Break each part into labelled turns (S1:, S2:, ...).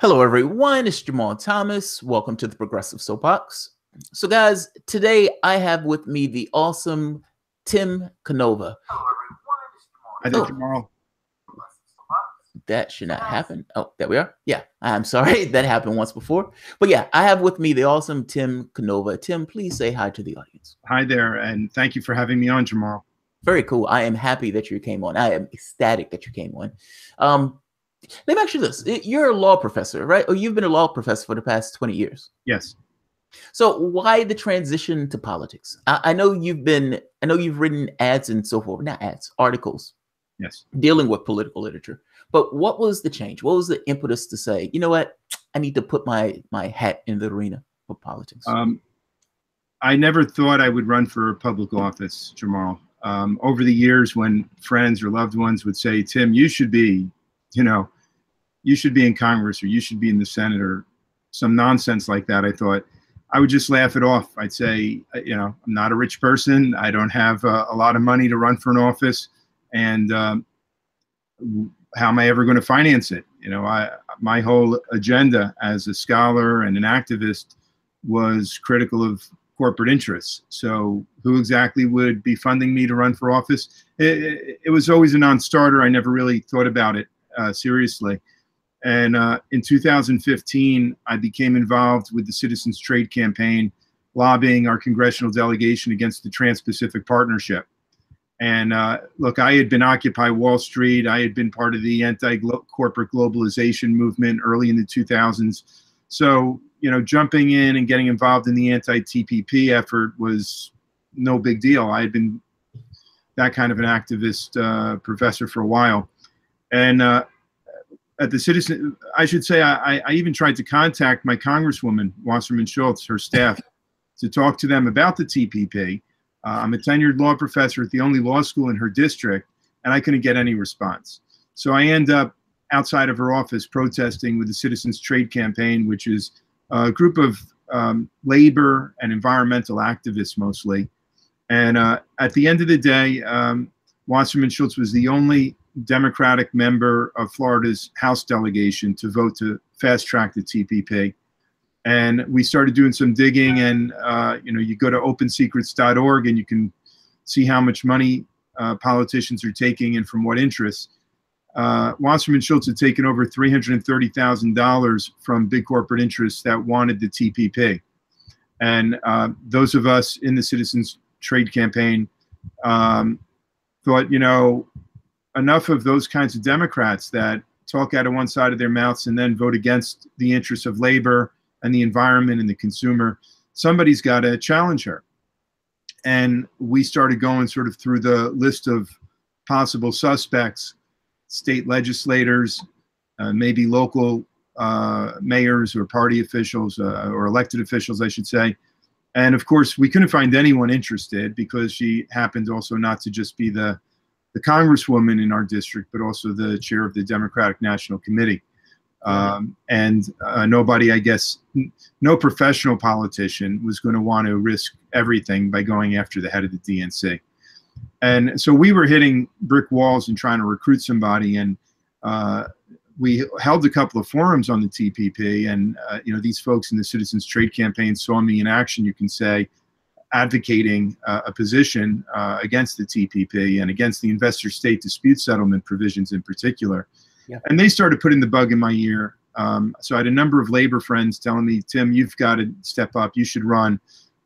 S1: Hello, everyone. It's Jamal Thomas. Welcome to the Progressive Soapbox. So, guys, today I have with me the awesome Tim Canova.
S2: Hi there, Jamal.
S1: That should not happen. Oh, there we are. Yeah, I'm sorry. That happened once before. But yeah, I have with me the awesome Tim Canova. Tim, please say hi to the audience.
S2: Hi there, and thank you for having me on, Jamal.
S1: Very cool. I am happy that you came on. I am ecstatic that you came on. Let me ask you this. You're a law professor, right? Or you've been a law professor for the past 20 years.
S2: Yes.
S1: So why the transition to politics? I know you've written ads and so forth, not ads, articles.
S2: Yes.
S1: Dealing with political literature. But what was the change? What was the impetus to say, you know what, I need to put my hat in the arena of politics?
S2: I never thought I would run for public office, Jamal. Over the years, when friends or loved ones would say, Tim, you should be in Congress, or you should be in the Senate, or some nonsense like that, I thought I would just laugh it off. I'd say, I'm not a rich person. I don't have a lot of money to run for an office. And how am I ever going to finance it? My whole agenda as a scholar and an activist was critical of corporate interests. So who exactly would be funding me to run for office? It was always a non-starter. I never really thought about it seriously. And in 2015, I became involved with the Citizens Trade Campaign, lobbying our congressional delegation against the Trans-Pacific Partnership. And look, I had been Occupy Wall Street. I had been part of the anti-corporate globalization movement early in the 2000s. So, jumping in and getting involved in the anti-TPP effort was no big deal. I had been that kind of an activist professor for a while. And at the Citizen, I should say, I even tried to contact my Congresswoman, Wasserman Schultz, her staff, to talk to them about the TPP. I'm a tenured law professor at the only law school in her district, and I couldn't get any response. So I end up outside of her office protesting with the Citizens Trade Campaign, which is a group of labor and environmental activists mostly. And at the end of the day, Wasserman Schultz was the only Democratic member of Florida's House delegation to vote to fast track the TPP. And we started doing some digging, and you go to opensecrets.org and you can see how much money politicians are taking and from what interests. Wasserman Schultz had taken over $330,000 from big corporate interests that wanted the TPP. And those of us in the Citizens Trade Campaign thought, enough of those kinds of Democrats that talk out of one side of their mouths and then vote against the interests of labor and the environment and the consumer. Somebody's got to challenge her. And we started going sort of through the list of possible suspects, state legislators, maybe local mayors or party officials, or elected officials, I should say. And of course, we couldn't find anyone interested, because she happened also not to just be the congresswoman in our district, but also the chair of the Democratic National Committee. Nobody, I guess, no professional politician was going to want to risk everything by going after the head of the DNC. And so we were hitting brick walls and trying to recruit somebody. And we held a couple of forums on the TPP. And, these folks in the Citizens Trade Campaign saw me in action, you can say, advocating a position against the TPP and against the investor-state dispute settlement provisions in particular. Yeah. And they started putting the bug in my ear. So I had a number of labor friends telling me, Tim, you've got to step up. You should run.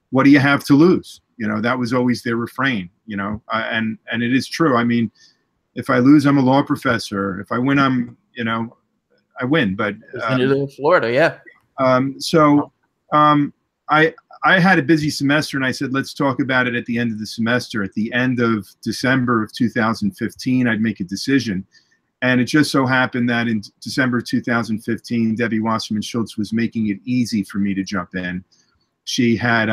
S2: What do you have to lose? That was always their refrain, and it is true. I mean, if I lose, I'm a law professor. If I win, I win. But
S1: in Florida, yeah.
S2: I had a busy semester, and I said, let's talk about it at the end of the semester. At the end of December of 2015, I'd make a decision. And it just so happened that in December 2015, Debbie Wasserman Schultz was making it easy for me to jump in. She had,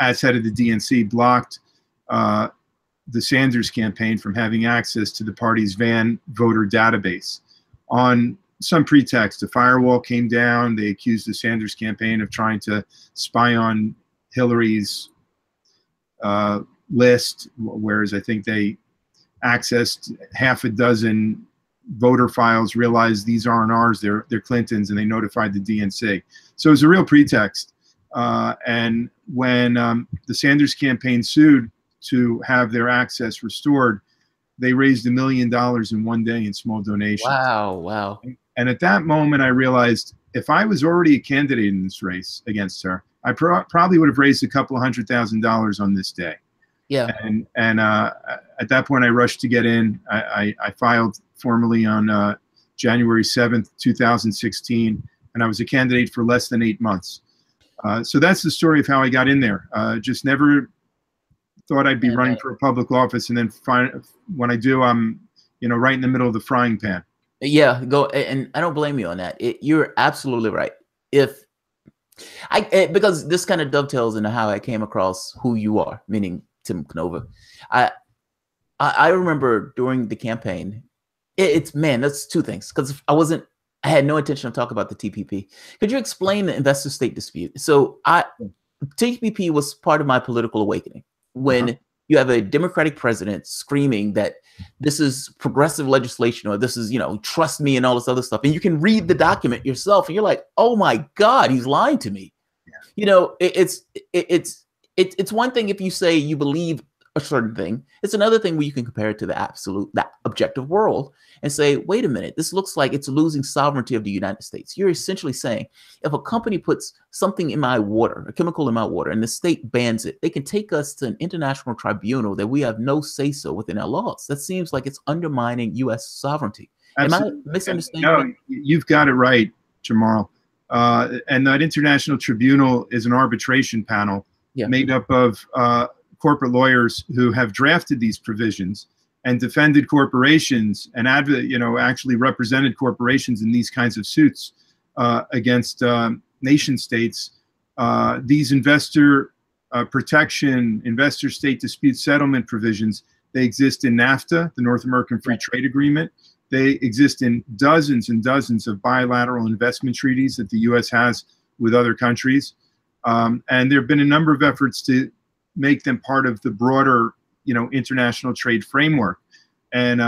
S2: as head of the DNC, blocked the Sanders campaign from having access to the party's van voter database. On some pretext, a firewall came down. They accused the Sanders campaign of trying to spy on Hillary's list, whereas I think they accessed half a dozen voter files, realized these aren't ours, they're Clinton's, and they notified the DNC. So it was a real pretext. And when the Sanders campaign sued to have their access restored, they raised $1 million in one day in small donations.
S1: Wow, wow.
S2: And at that moment, I realized if I was already a candidate in this race against her, I probably would have raised a couple of $100,000 on this day.
S1: Yeah.
S2: And at that point, I rushed to get in. I filed formally on January 7th, 2016, and I was a candidate for less than 8 months. So that's the story of how I got in there. Just never thought I'd be running for a public office, and then when I do, I'm right in the middle of the frying pan.
S1: Yeah, and I don't blame you on that. You're absolutely right. Because this kind of dovetails into how I came across who you are, meaning Tim Canova. I remember during the campaign, that's two things, because I had no intention of talking about the TPP. Could you explain the investor-state dispute? So TPP was part of my political awakening when you have a Democratic president screaming that this is progressive legislation, or this is, trust me, and all this other stuff. And you can read the document yourself and you're like, oh my God, he's lying to me. Yeah. It's one thing if you say you believe a certain thing. It's another thing where you can compare it to that objective world and say, wait a minute, this looks like it's losing sovereignty of the United States. You're essentially saying if a company puts something in my water, a chemical in my water, and the state bans it, they can take us to an international tribunal that we have no say-so within our laws. That seems like it's undermining U.S. sovereignty.
S2: Absolutely.
S1: Am I misunderstanding?
S2: No, you've got it right, Jamal. And that international tribunal is an arbitration panel made up of corporate lawyers who have drafted these provisions and defended corporations and actually represented corporations in these kinds of suits against nation states. These investor protection, investor state dispute settlement provisions, they exist in NAFTA, the North American Free Trade Agreement. They exist in dozens and dozens of bilateral investment treaties that the U.S. has with other countries. And there have been a number of efforts to make them part of the broader, international trade framework. And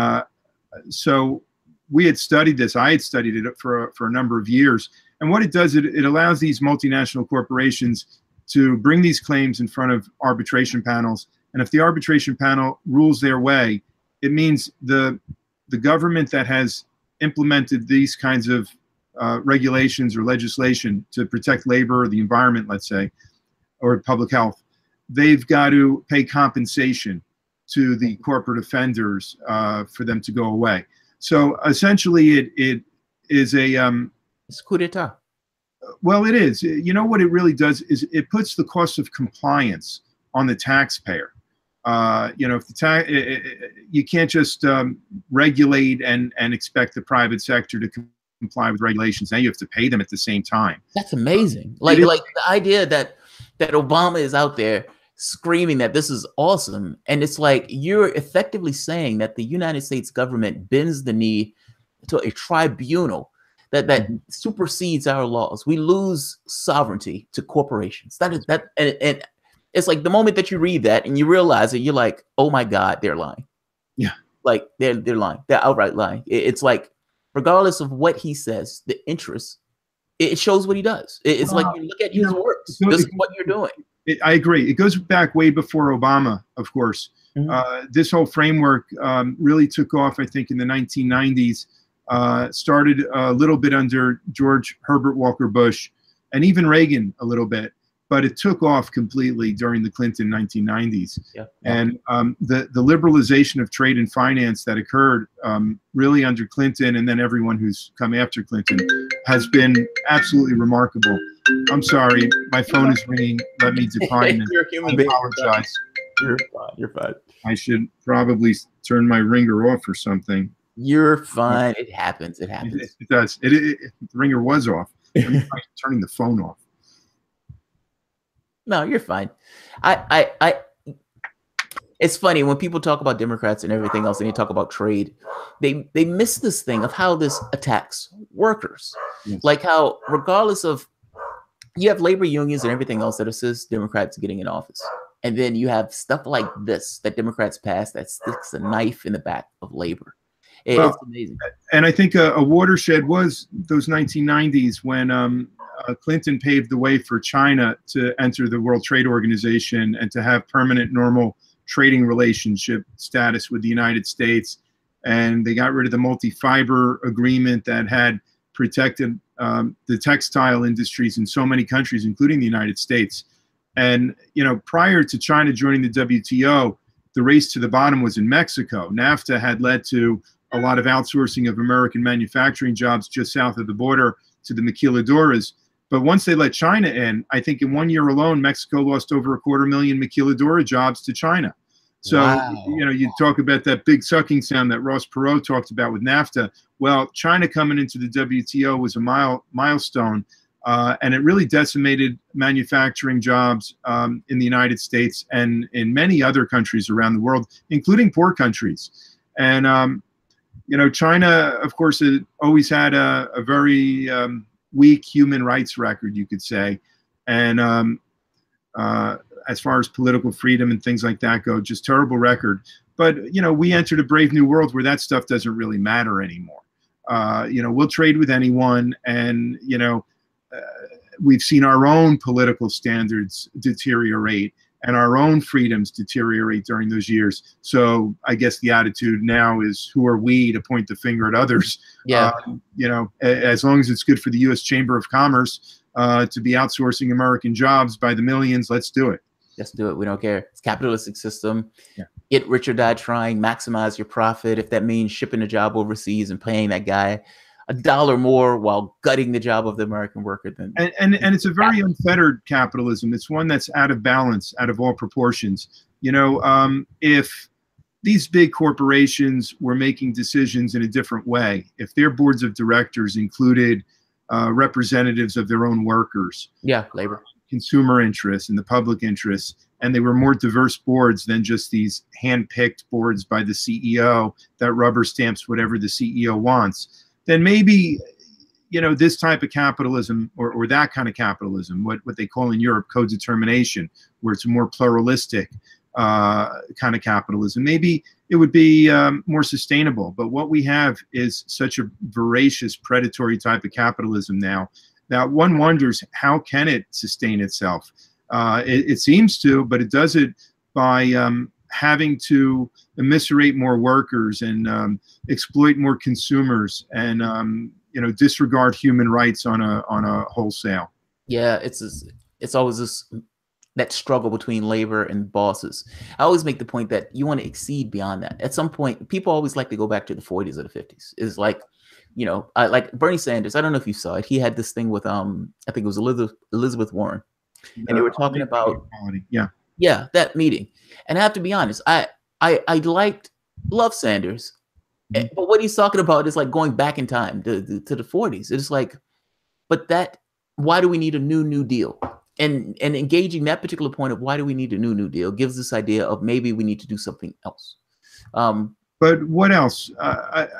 S2: so we had studied this. I had studied it for a number of years. And what it does, it allows these multinational corporations to bring these claims in front of arbitration panels. And if the arbitration panel rules their way, it means the government that has implemented these kinds of regulations or legislation to protect labor or the environment, let's say, or public health, they've got to pay compensation to the corporate offenders for them to go away. So essentially, it is a
S1: it's coup d'etat.
S2: Well, it is. What it really does is it puts the cost of compliance on the taxpayer. If the you can't just regulate and expect the private sector to comply with regulations. Now you have to pay them at the same time.
S1: That's amazing. Like the idea that Obama is out there screaming that this is awesome, and it's like you're effectively saying that the United States government bends the knee to a tribunal that supersedes our laws. We lose sovereignty to corporations. And it's like the moment that you read that and you realize it, you're like, oh my God, they're lying.
S2: Yeah,
S1: like they're lying. They're outright lying. It's like regardless of what he says, the interest, it shows what he does. It's like you look at his works. This is what you're doing.
S2: I agree. It goes back way before Obama, of course. This whole framework really took off, I think, in the 1990s. Started a little bit under George Herbert Walker Bush and even Reagan a little bit, but it took off completely during the Clinton 1990s. Yeah. And the liberalization of trade and finance that occurred really under Clinton, and then everyone who's come after Clinton, has been absolutely remarkable. I'm sorry, my phone is ringing. Let me decline it.
S1: You're a human being.
S2: Apologize.
S1: You're fine. You're fine.
S2: I should probably turn my ringer off or something.
S1: You're fine. It happens. It happens.
S2: It does. The ringer was off. I'm turning the phone off.
S1: No, you're fine. It's funny when people talk about Democrats and everything else, and they talk about trade, they miss this thing of how this attacks workers. Yes. Like how, regardless of, you have labor unions and everything else that assist Democrats getting in office. And then you have stuff like this that Democrats pass that sticks a knife in the back of labor.
S2: Well,
S1: It's amazing.
S2: and I think a watershed was those 1990s when Clinton paved the way for China to enter the World Trade Organization and to have permanent normal trading relationship status with the United States. And they got rid of the multi-fiber agreement that had protected the textile industries in so many countries, including the United States. And, you know, prior to China joining the WTO, the race to the bottom was in Mexico. NAFTA had led to a lot of outsourcing of American manufacturing jobs just south of the border to the maquiladoras. But once they let China in, I think in 1 year alone, Mexico lost over 250,000 maquiladora jobs to China. So,
S1: Wow.
S2: you know, you talk about that big sucking sound that Ross Perot talked about with NAFTA. Well, China coming into the WTO was a milestone, and it really decimated manufacturing jobs in the United States and in many other countries around the world, including poor countries. And, you know, China, of course, it always had a very weak human rights record, you could say. And as far as political freedom and things like that go, just terrible record. But, you know, we entered a brave new world where that stuff doesn't really matter anymore. You know, we'll trade with anyone. And, you know, we've seen our own political standards deteriorate and our own freedoms deteriorate during those years. So I guess the attitude now is, who are we to point the finger at others?
S1: Yeah.
S2: You know, as long as it's good for the U.S. Chamber of Commerce to be outsourcing American jobs by the millions, let's do it.
S1: Let's do it. We don't care. It's a capitalistic system.
S2: Yeah.
S1: Get rich or die trying. Maximize your profit. If that means shipping a job overseas and paying that guy $1 more while gutting the job of the American worker, then
S2: and it's a very unfettered capitalism. It's one that's out of balance, out of all proportions. You know, if these big corporations were making decisions in a different way, if their boards of directors included representatives of their own workers,
S1: labor,
S2: consumer interests, and the public interests, and they were more diverse boards than just these hand-picked boards by the CEO that rubber stamps whatever the CEO wants, then maybe, you know, this type of capitalism or that kind of capitalism, what they call in Europe co-determination, where it's a more pluralistic kind of capitalism, maybe it would be more sustainable. But what we have is such a voracious, predatory type of capitalism now that one wonders, how can it sustain itself? It seems to, but it does it by having to immiserate more workers and exploit more consumers and you know, disregard human rights on a wholesale.
S1: Yeah, it's always this that struggle between labor and bosses. I always make the point that you want to exceed beyond that. At some point, people always like to go back to the 40s or the 50s. It's like, you know, like Bernie Sanders. I don't know if you saw it. He had this thing with I think it was Elizabeth Warren, and they were talking about that meeting. And I have to be honest, I love Sanders, but what he's talking about is like going back in time to the 40s. It's like, but why do we need a new deal? And engaging that particular point of why do we need a new deal gives this idea of maybe we need to do something else.
S2: But what else?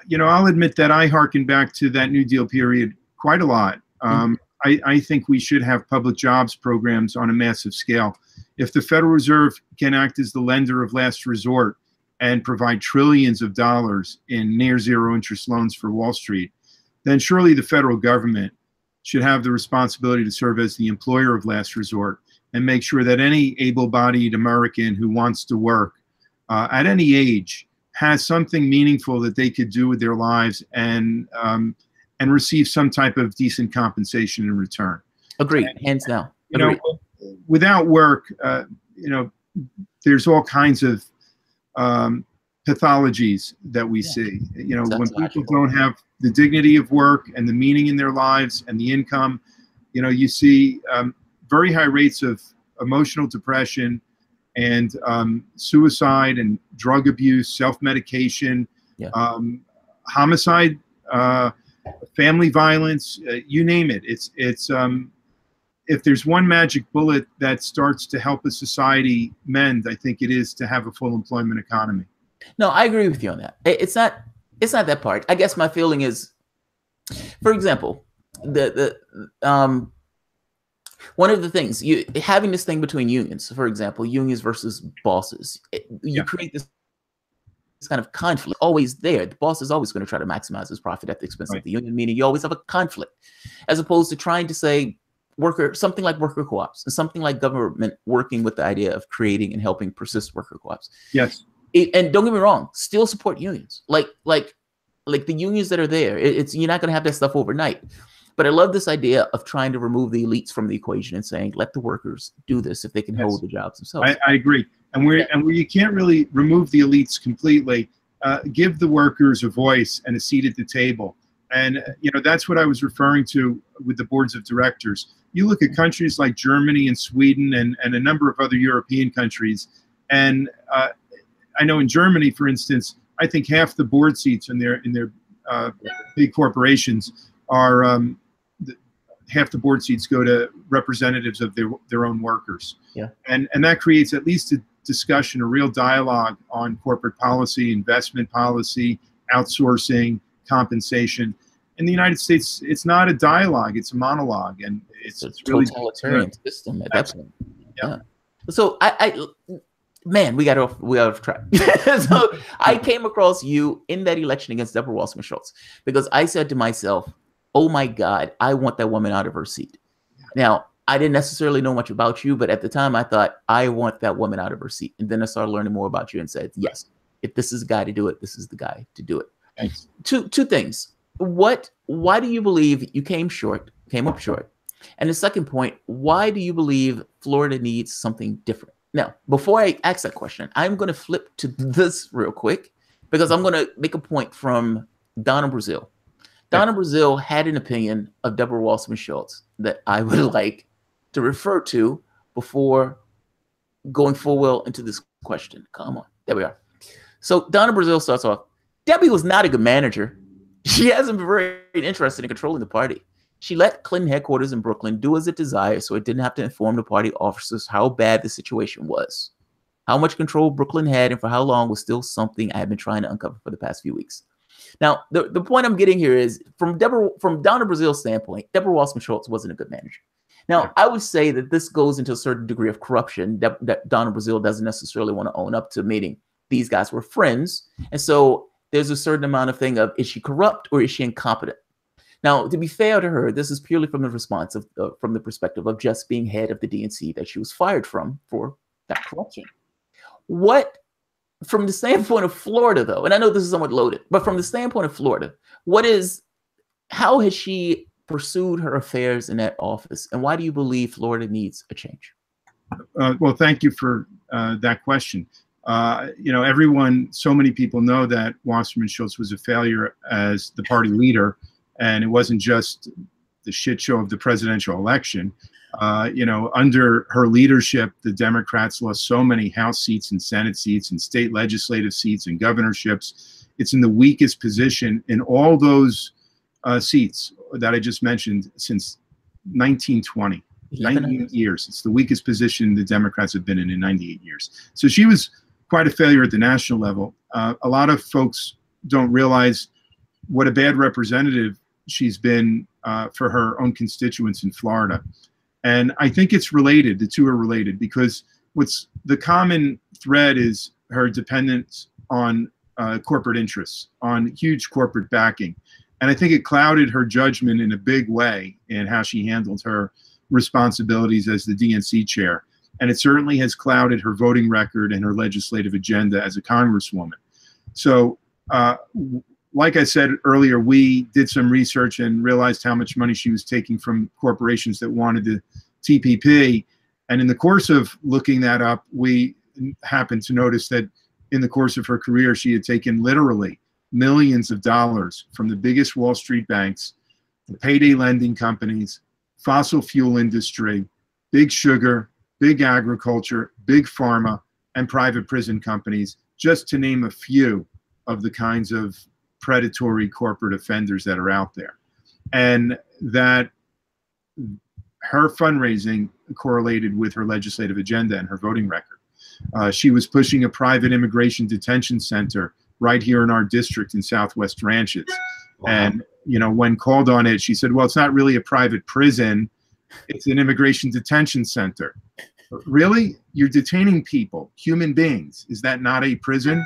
S2: You know, I'll admit that I hearken back to that New Deal period quite a lot. I think we should have public jobs programs on a massive scale. If the Federal Reserve can act as the lender of last resort and provide trillions of dollars in near zero interest loans for Wall Street, then surely the federal government should have the responsibility to serve as the employer of last resort and make sure that any able-bodied American who wants to work at any age has something meaningful that they could do with their lives and receive some type of decent compensation in return.
S1: Agreed, hands down.
S2: You know, without work, you know, there's all kinds of pathologies that we see. You know, when people don't have the dignity of work and the meaning in their lives and the income, you know, you see very high rates of emotional depression and suicide and drug abuse, self-medication, homicide, family violence, you name it. It's if there's one magic bullet that starts to help a society mend, I think it is to have a full employment economy.
S1: No, I agree with you on that. It's not that part. I guess my feeling is, for example, one of the things having this thing between unions, for example, unions versus bosses, you create this kind of conflict always there. The boss is always going to try to maximize his profit at the expense of the union, meaning you always have a conflict, as opposed to trying to say something like worker co-ops and something like government working with the idea of creating and helping persist worker co-ops.
S2: Yes.
S1: And don't get me wrong, still support unions. Like the unions that are there, you're not going to have that stuff overnight. But I love this idea of trying to remove the elites from the equation and saying, let the workers do this if they can hold the jobs themselves.
S2: I agree. And where you can't really remove the elites completely, give the workers a voice and a seat at the table. And, that's what I was referring to with the boards of directors. You look at countries like Germany and Sweden and a number of other European countries. And I know in Germany, for instance, I think half the board seats in their big corporations are half the board seats go to representatives of their own workers.
S1: Yeah.
S2: And that creates at least a discussion, a real dialogue on corporate policy, investment policy, outsourcing, compensation. In the United States, it's not a dialogue, it's a monologue. And it's really
S1: totalitarian system at that point. Yeah. So man, we got off track. So I came across you in that election against Deborah Wasserman Schultz because I said to myself, oh my God, I want that woman out of her seat. Now, I didn't necessarily know much about you, but at the time I thought, I want that woman out of her seat. And then I started learning more about you and said, yes, if this is the guy to do it, this is the guy to do it.
S2: Thanks.
S1: Two things. Why do you believe you came up short? And the second point, why do you believe Florida needs something different? Now, before I ask that question, I'm going to flip to this real quick because I'm going to make a point from Donna Brazile. Donna Brazile had an opinion of Deborah Wasserman Schultz that I would like to refer to before going full well into this question. Come on. There we are. So Donna Brazile starts off, Debbie was not a good manager. She hasn't been very interested in controlling the party. She let Clinton headquarters in Brooklyn do as it desired, so it didn't have to inform the party officers how bad the situation was. How much control Brooklyn had and for how long was still something I have been trying to uncover for the past few weeks. Now, the point I'm getting here is from Donna Brazile's standpoint, Deborah Wasserman Schultz wasn't a good manager. Now, I would say that this goes into a certain degree of corruption that Donna Brazile doesn't necessarily want to own up to, meaning these guys were friends. And so there's a certain amount of thing of, is she corrupt or is she incompetent? Now, to be fair to her, this is purely from the response of from the perspective of just being head of the DNC that she was fired from for that corruption. From the standpoint of Florida, though, and I know this is somewhat loaded, but from the standpoint of Florida, how has she pursued her affairs in that office, and why do you believe Florida needs a change?
S2: Well, thank you for that question. So many people know that Wasserman Schultz was a failure as the party leader, and it wasn't just the shit show of the presidential election. Under her leadership, the Democrats lost so many House seats and Senate seats and state legislative seats and governorships. It's in the weakest position in all those seats that I just mentioned since 1920, 98 years. It's the weakest position the Democrats have been in 98 years. So she was quite a failure at the national level. A lot of folks don't realize what a bad representative she's been for her own constituents in Florida. And I think it's related. The two are related because what's the common thread is her dependence on corporate interests, on huge corporate backing. And I think it clouded her judgment in a big way in how she handled her responsibilities as the DNC chair. And it certainly has clouded her voting record and her legislative agenda as a congresswoman. So, like I said earlier, we did some research and realized how much money she was taking from corporations that wanted the TPP. And in the course of looking that up, we happened to notice that in the course of her career, she had taken literally millions of dollars from the biggest Wall Street banks, the payday lending companies, fossil fuel industry, big sugar, big agriculture, big pharma, and private prison companies, just to name a few of the kinds of predatory corporate offenders that are out there. And that her fundraising correlated with her legislative agenda and her voting record. She was pushing a private immigration detention center right here in our district in Southwest Ranches. Wow. And, when called on it, she said, well, it's not really a private prison. It's an immigration detention center. Really? You're detaining people, human beings. Is that not a prison?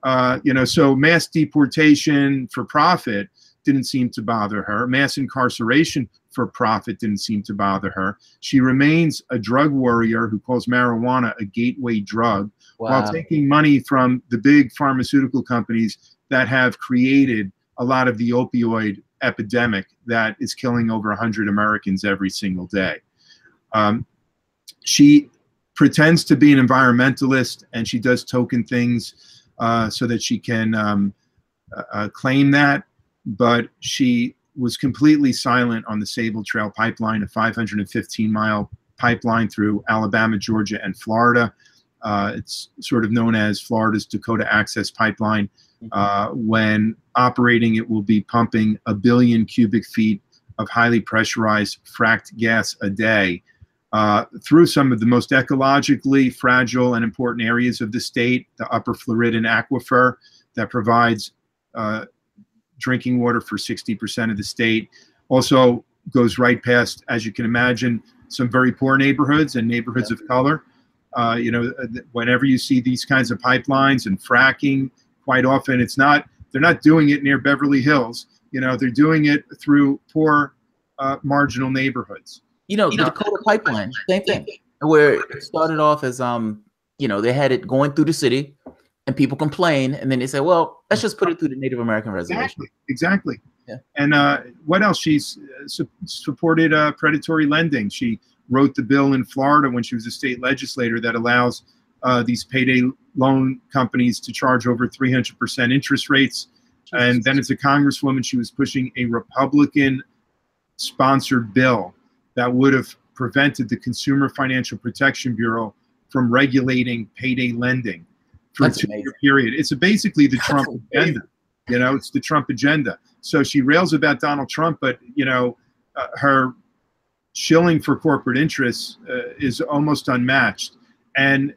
S2: So mass deportation for profit didn't seem to bother her. Mass incarceration for profit didn't seem to bother her. She remains a drug warrior who calls marijuana a gateway drug, while taking money from the big pharmaceutical companies that have created a lot of the opioid epidemic that is killing over 100 Americans every single day. She pretends to be an environmentalist, and she does token things so that she can claim that, but she was completely silent on the Sable Trail pipeline, a 515-mile pipeline through Alabama, Georgia, and Florida. It's sort of known as Florida's Dakota Access Pipeline. When operating, it will be pumping 1 billion cubic feet of highly pressurized fracked gas a day through some of the most ecologically fragile and important areas of the state, the Upper Floridan Aquifer that provides drinking water for 60% of the state. Also goes right past, as you can imagine, some very poor neighborhoods and neighborhoods of color. Whenever you see these kinds of pipelines and fracking, quite often they're not doing it near Beverly Hills. They're doing it through poor, marginal neighborhoods.
S1: The Dakota pipeline, same thing, where it started off as, they had it going through the city and people complain, and then they say, well, let's just put it through the Native American reservation.
S2: Exactly.
S1: Yeah.
S2: And what else? She's supported predatory lending. She wrote the bill in Florida when she was a state legislator that allows these payday loan companies to charge over 300% interest rates. And then as a congresswoman, she was pushing a Republican-sponsored bill that would have prevented the Consumer Financial Protection Bureau from regulating payday lending for a 2-year period. It's basically the Trump agenda. It's the Trump agenda. So she rails about Donald Trump, but her shilling for corporate interests is almost unmatched. And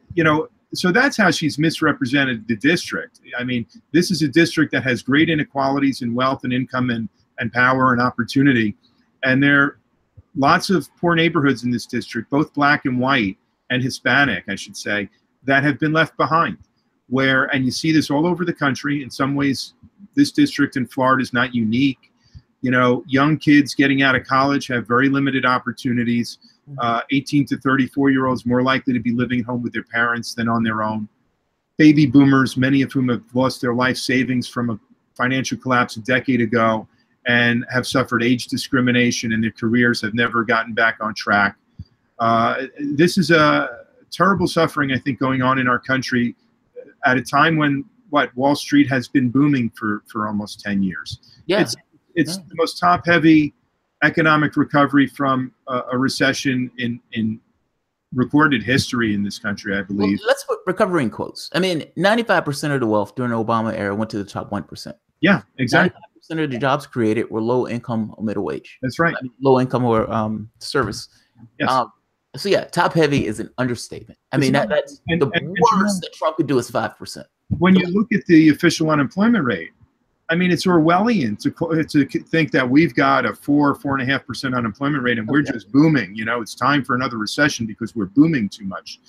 S2: so that's how she's misrepresented the district. I mean, this is a district that has great inequalities in wealth and income and power and opportunity. And there are lots of poor neighborhoods in this district, both black and white and Hispanic, I should say, that have been left behind. And you see this all over the country. In some ways, this district in Florida is not unique. Young kids getting out of college have very limited opportunities. 18 to 34-year-olds more likely to be living at home with their parents than on their own. Baby boomers, many of whom have lost their life savings from a financial collapse a decade ago and have suffered age discrimination, and their careers have never gotten back on track. This is a terrible suffering, I think, going on in our country at a time when Wall Street has been booming for almost 10 years.
S1: Yeah.
S2: It's the most top-heavy economic recovery from a recession in recorded history in this country, I believe.
S1: Well, let's put recovery in quotes. I mean, 95% of the wealth during the Obama era went to the top 1%.
S2: Yeah, exactly.
S1: 95% of the jobs created were low income or middle wage.
S2: That's right.
S1: I mean, low income or service.
S2: Yes.
S1: So yeah, top heavy is an understatement. I mean, that's the worst that Trump could do is 5%.
S2: When you look at the official unemployment rate, I mean, it's Orwellian to think that we've got a 4.5% unemployment rate and we're just booming. It's time for another recession because we're booming too much.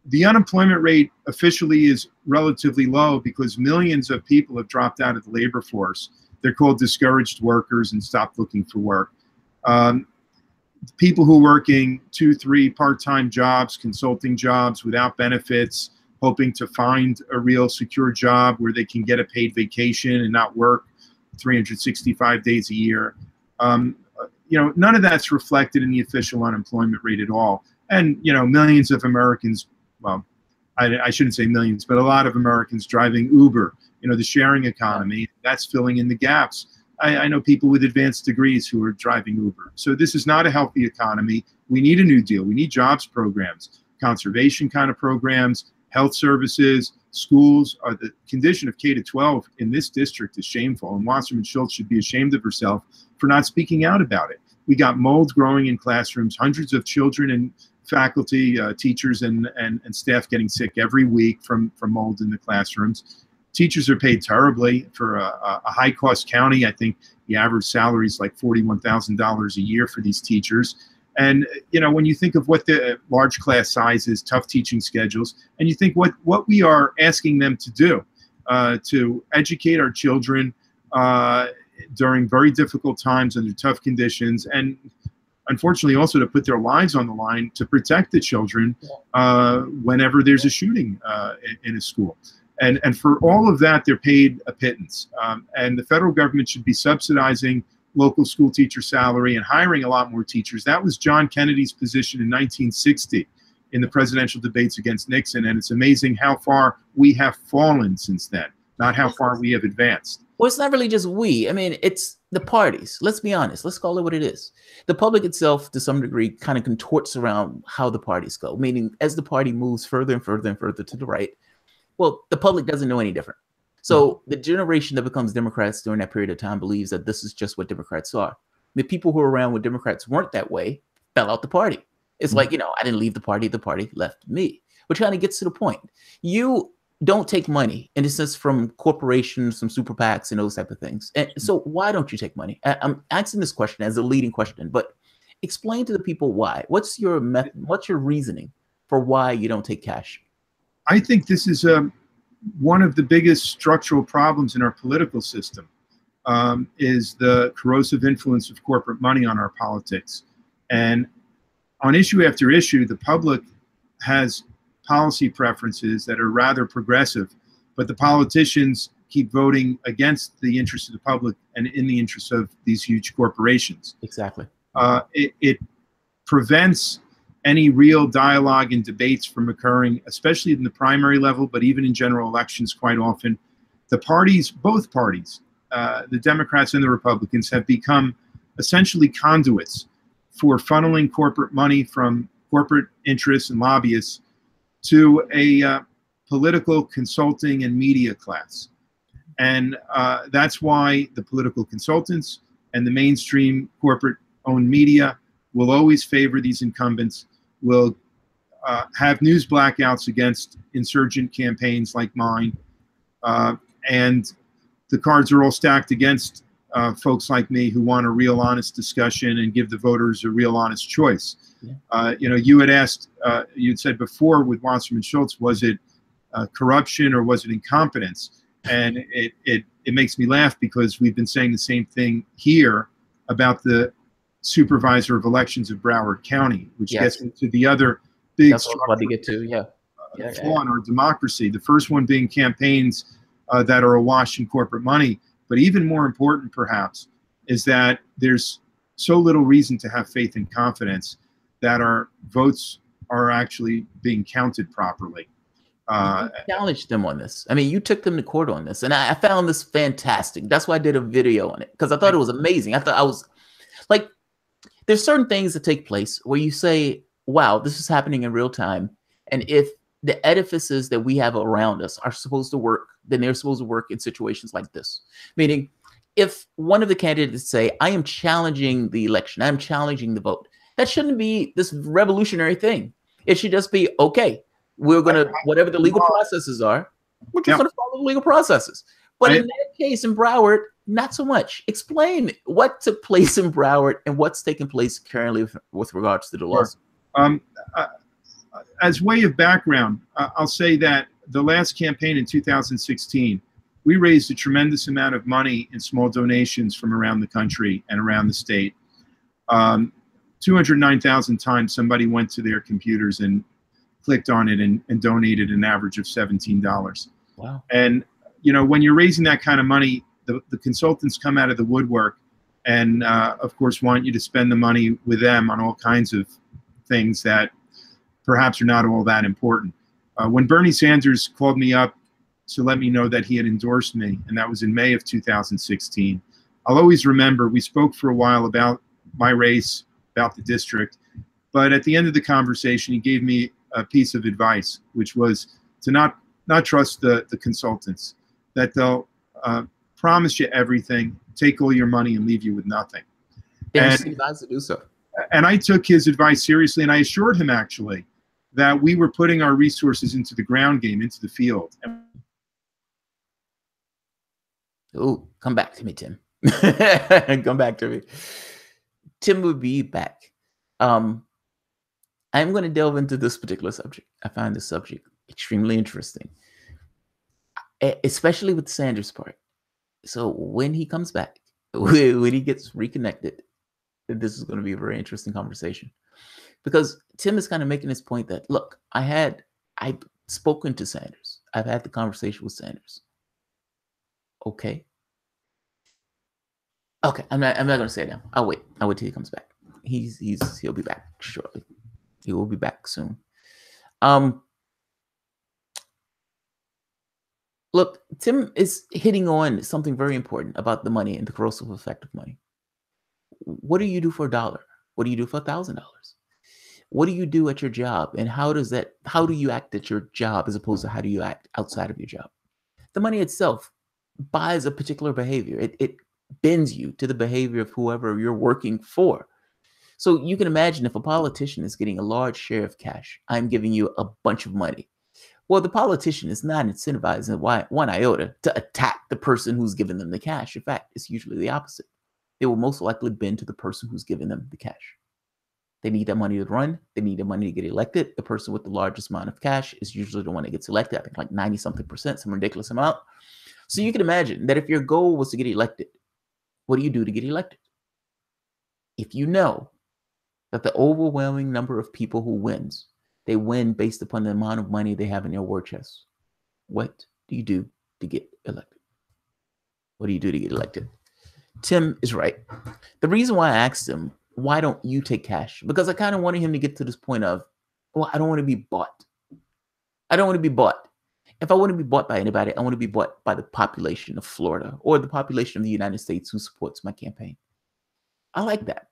S2: The unemployment rate officially is relatively low because millions of people have dropped out of the labor force. They're called discouraged workers and stopped looking for work. People who are working 2, 3 part-time jobs, consulting jobs without benefits, hoping to find a real secure job where they can get a paid vacation and not work 365 days a year. None of that's reflected in the official unemployment rate at all. And, millions of Americans, well, I shouldn't say millions, but a lot of Americans driving Uber, the sharing economy, that's filling in the gaps. I know people with advanced degrees who are driving Uber. So this is not a healthy economy. We need a new deal. We need jobs programs, conservation kind of programs, health services, schools. The condition of K-12 in this district is shameful, and Wasserman Schultz should be ashamed of herself for not speaking out about it. We got mold growing in classrooms, hundreds of children and faculty, teachers, and staff getting sick every week from mold in the classrooms. Teachers are paid terribly for a high-cost county. I think the average salary is like $41,000 a year for these teachers. And when you think of what the large class sizes, tough teaching schedules, and you think what we are asking them to do, to educate our children during very difficult times under tough conditions, and unfortunately also to put their lives on the line to protect the children whenever there's a shooting in a school. And for all of that, they're paid a pittance. And the federal government should be subsidizing local school teacher salary and hiring a lot more teachers. That was John Kennedy's position in 1960 in the presidential debates against Nixon. And it's amazing how far we have fallen since then, not how far we have advanced.
S1: Well, it's not really just we. I mean, it's the parties. Let's be honest. Let's call it what it is. The public itself, to some degree, kind of contorts around how the parties go, meaning as the party moves further and further and further to the right, well, the public doesn't know any different. So the generation that becomes Democrats during that period of time believes that this is just what Democrats are. The people who were around when Democrats weren't that way fell out the party. It's like, I didn't leave the party left me. Which kind of gets to the point. You don't take money, in a sense, from corporations, from super PACs and those type of things. And so why don't you take money? I'm asking this question as a leading question, but explain to the people why. What's your method? What's your reasoning for why you don't take cash?
S2: I think this is one of the biggest structural problems in our political system, is the corrosive influence of corporate money on our politics. And on issue after issue, the public has policy preferences that are rather progressive, but the politicians keep voting against the interests of the public and in the interests of these huge corporations.
S1: Exactly.
S2: It prevents any real dialogue and debates from occurring, especially in the primary level, but even in general elections quite often. The parties, both parties, the Democrats and the Republicans, have become essentially conduits for funneling corporate money from corporate interests and lobbyists to a political consulting and media class. And that's why the political consultants and the mainstream corporate-owned media will always favor these incumbents, will have news blackouts against insurgent campaigns like mine. And the cards are all stacked against folks like me who want a real honest discussion and give the voters a real honest choice. Yeah. You had asked, you'd said before with Wasserman Schultz, was it corruption or was it incompetence? And it makes me laugh because we've been saying the same thing here about the supervisor of elections of Broward County, which gets into the other big
S1: flaw
S2: in our democracy. The first one being campaigns that are awash in corporate money. But even more important, perhaps, is that there's so little reason to have faith and confidence that our votes are actually being counted properly.
S1: You challenged them on this. I mean, you took them to court on this, and I found this fantastic. That's why I did a video on it, because I thought it was amazing. I thought I was like, there's certain things that take place where you say, wow, this is happening in real time. And if the edifices that we have around us are supposed to work, then they're supposed to work in situations like this. Meaning, if one of the candidates say, I am challenging the election, I'm challenging the vote, that shouldn't be this revolutionary thing. It should just be, okay, we're going to, whatever the legal processes are, we're just going to follow the legal processes. But in that case, in Broward, not so much. Explain what took place in Broward and what's taking place currently with regards to the laws.
S2: As way of background, I'll say that the last campaign in 2016, we raised a tremendous amount of money in small donations from around the country and around the state. 209,000 times somebody went to their computers and clicked on it and donated an average of $17.
S1: Wow.
S2: And, when you're raising that kind of money, the consultants come out of the woodwork and, of course, want you to spend the money with them on all kinds of things that perhaps are not all that important. When Bernie Sanders called me up to let me know that he had endorsed me, and that was in May of 2016, I'll always remember we spoke for a while about my race, about the district, but at the end of the conversation, he gave me a piece of advice, which was to not trust the consultants, that they'll promise you everything, take all your money, and leave you with nothing.
S1: And to do so.
S2: And I took his advice seriously, and I assured him actually that we were putting our resources into the ground game, into the field.
S1: Oh, come back to me, Tim. Come back to me. Tim will be back. I'm going to delve into this particular subject. I find this subject extremely interesting, especially with the Sanders part. So when he comes back, when he gets reconnected, this is going to be a very interesting conversation, because Tim is kind of making this point that, look, I've spoken to Sanders. I've had the conversation with Sanders. Okay. I'm not going to say it now. I'll wait till he comes back. He'll be back shortly. He will be back soon. Look, Tim is hitting on something very important about the money and the corrosive effect of money. What do you do for $1? What do you do for $1,000? What do you do at your job? And how do you act at your job as opposed to how do you act outside of your job? The money itself buys a particular behavior. It bends you to the behavior of whoever you're working for. So you can imagine if a politician is getting a large share of cash, I'm giving you a bunch of money. Well, the politician is not incentivized in one iota to attack the person who's giving them the cash. In fact, it's usually the opposite. They will most likely bend to the person who's giving them the cash. They need that money to run. They need the money to get elected. The person with the largest amount of cash is usually the one that gets elected. I think like 90-something%, some ridiculous amount. So you can imagine that if your goal was to get elected, what do you do to get elected? If you know that the overwhelming number of people who wins, they win based upon the amount of money they have in their war chest, what do you do to get elected? What do you do to get elected? Tim is right. The reason why I asked him, why don't you take cash? Because I kind of wanted him to get to this point of, well, I don't want to be bought. I don't want to be bought. If I want to be bought by anybody, I want to be bought by the population of Florida or the population of the United States who supports my campaign. I like that.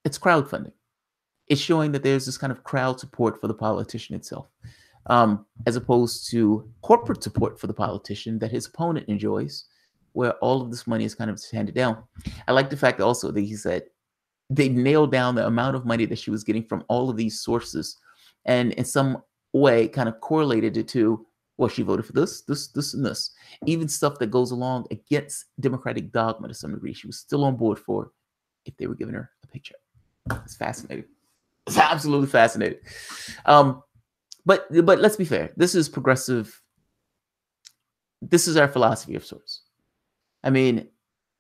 S1: It's crowdfunding. It's showing that there's this kind of crowd support for the politician itself, as opposed to corporate support for the politician that his opponent enjoys, where all of this money is kind of handed down. I like the fact also that he said they nailed down the amount of money that she was getting from all of these sources, and in some way kind of correlated it to, well, she voted for this, and this. Even stuff that goes along against Democratic dogma to some degree, she was still on board for if they were giving her a paycheck. It's fascinating. It's absolutely fascinating. But let's be fair. This is progressive. This is our philosophy of sorts. I mean,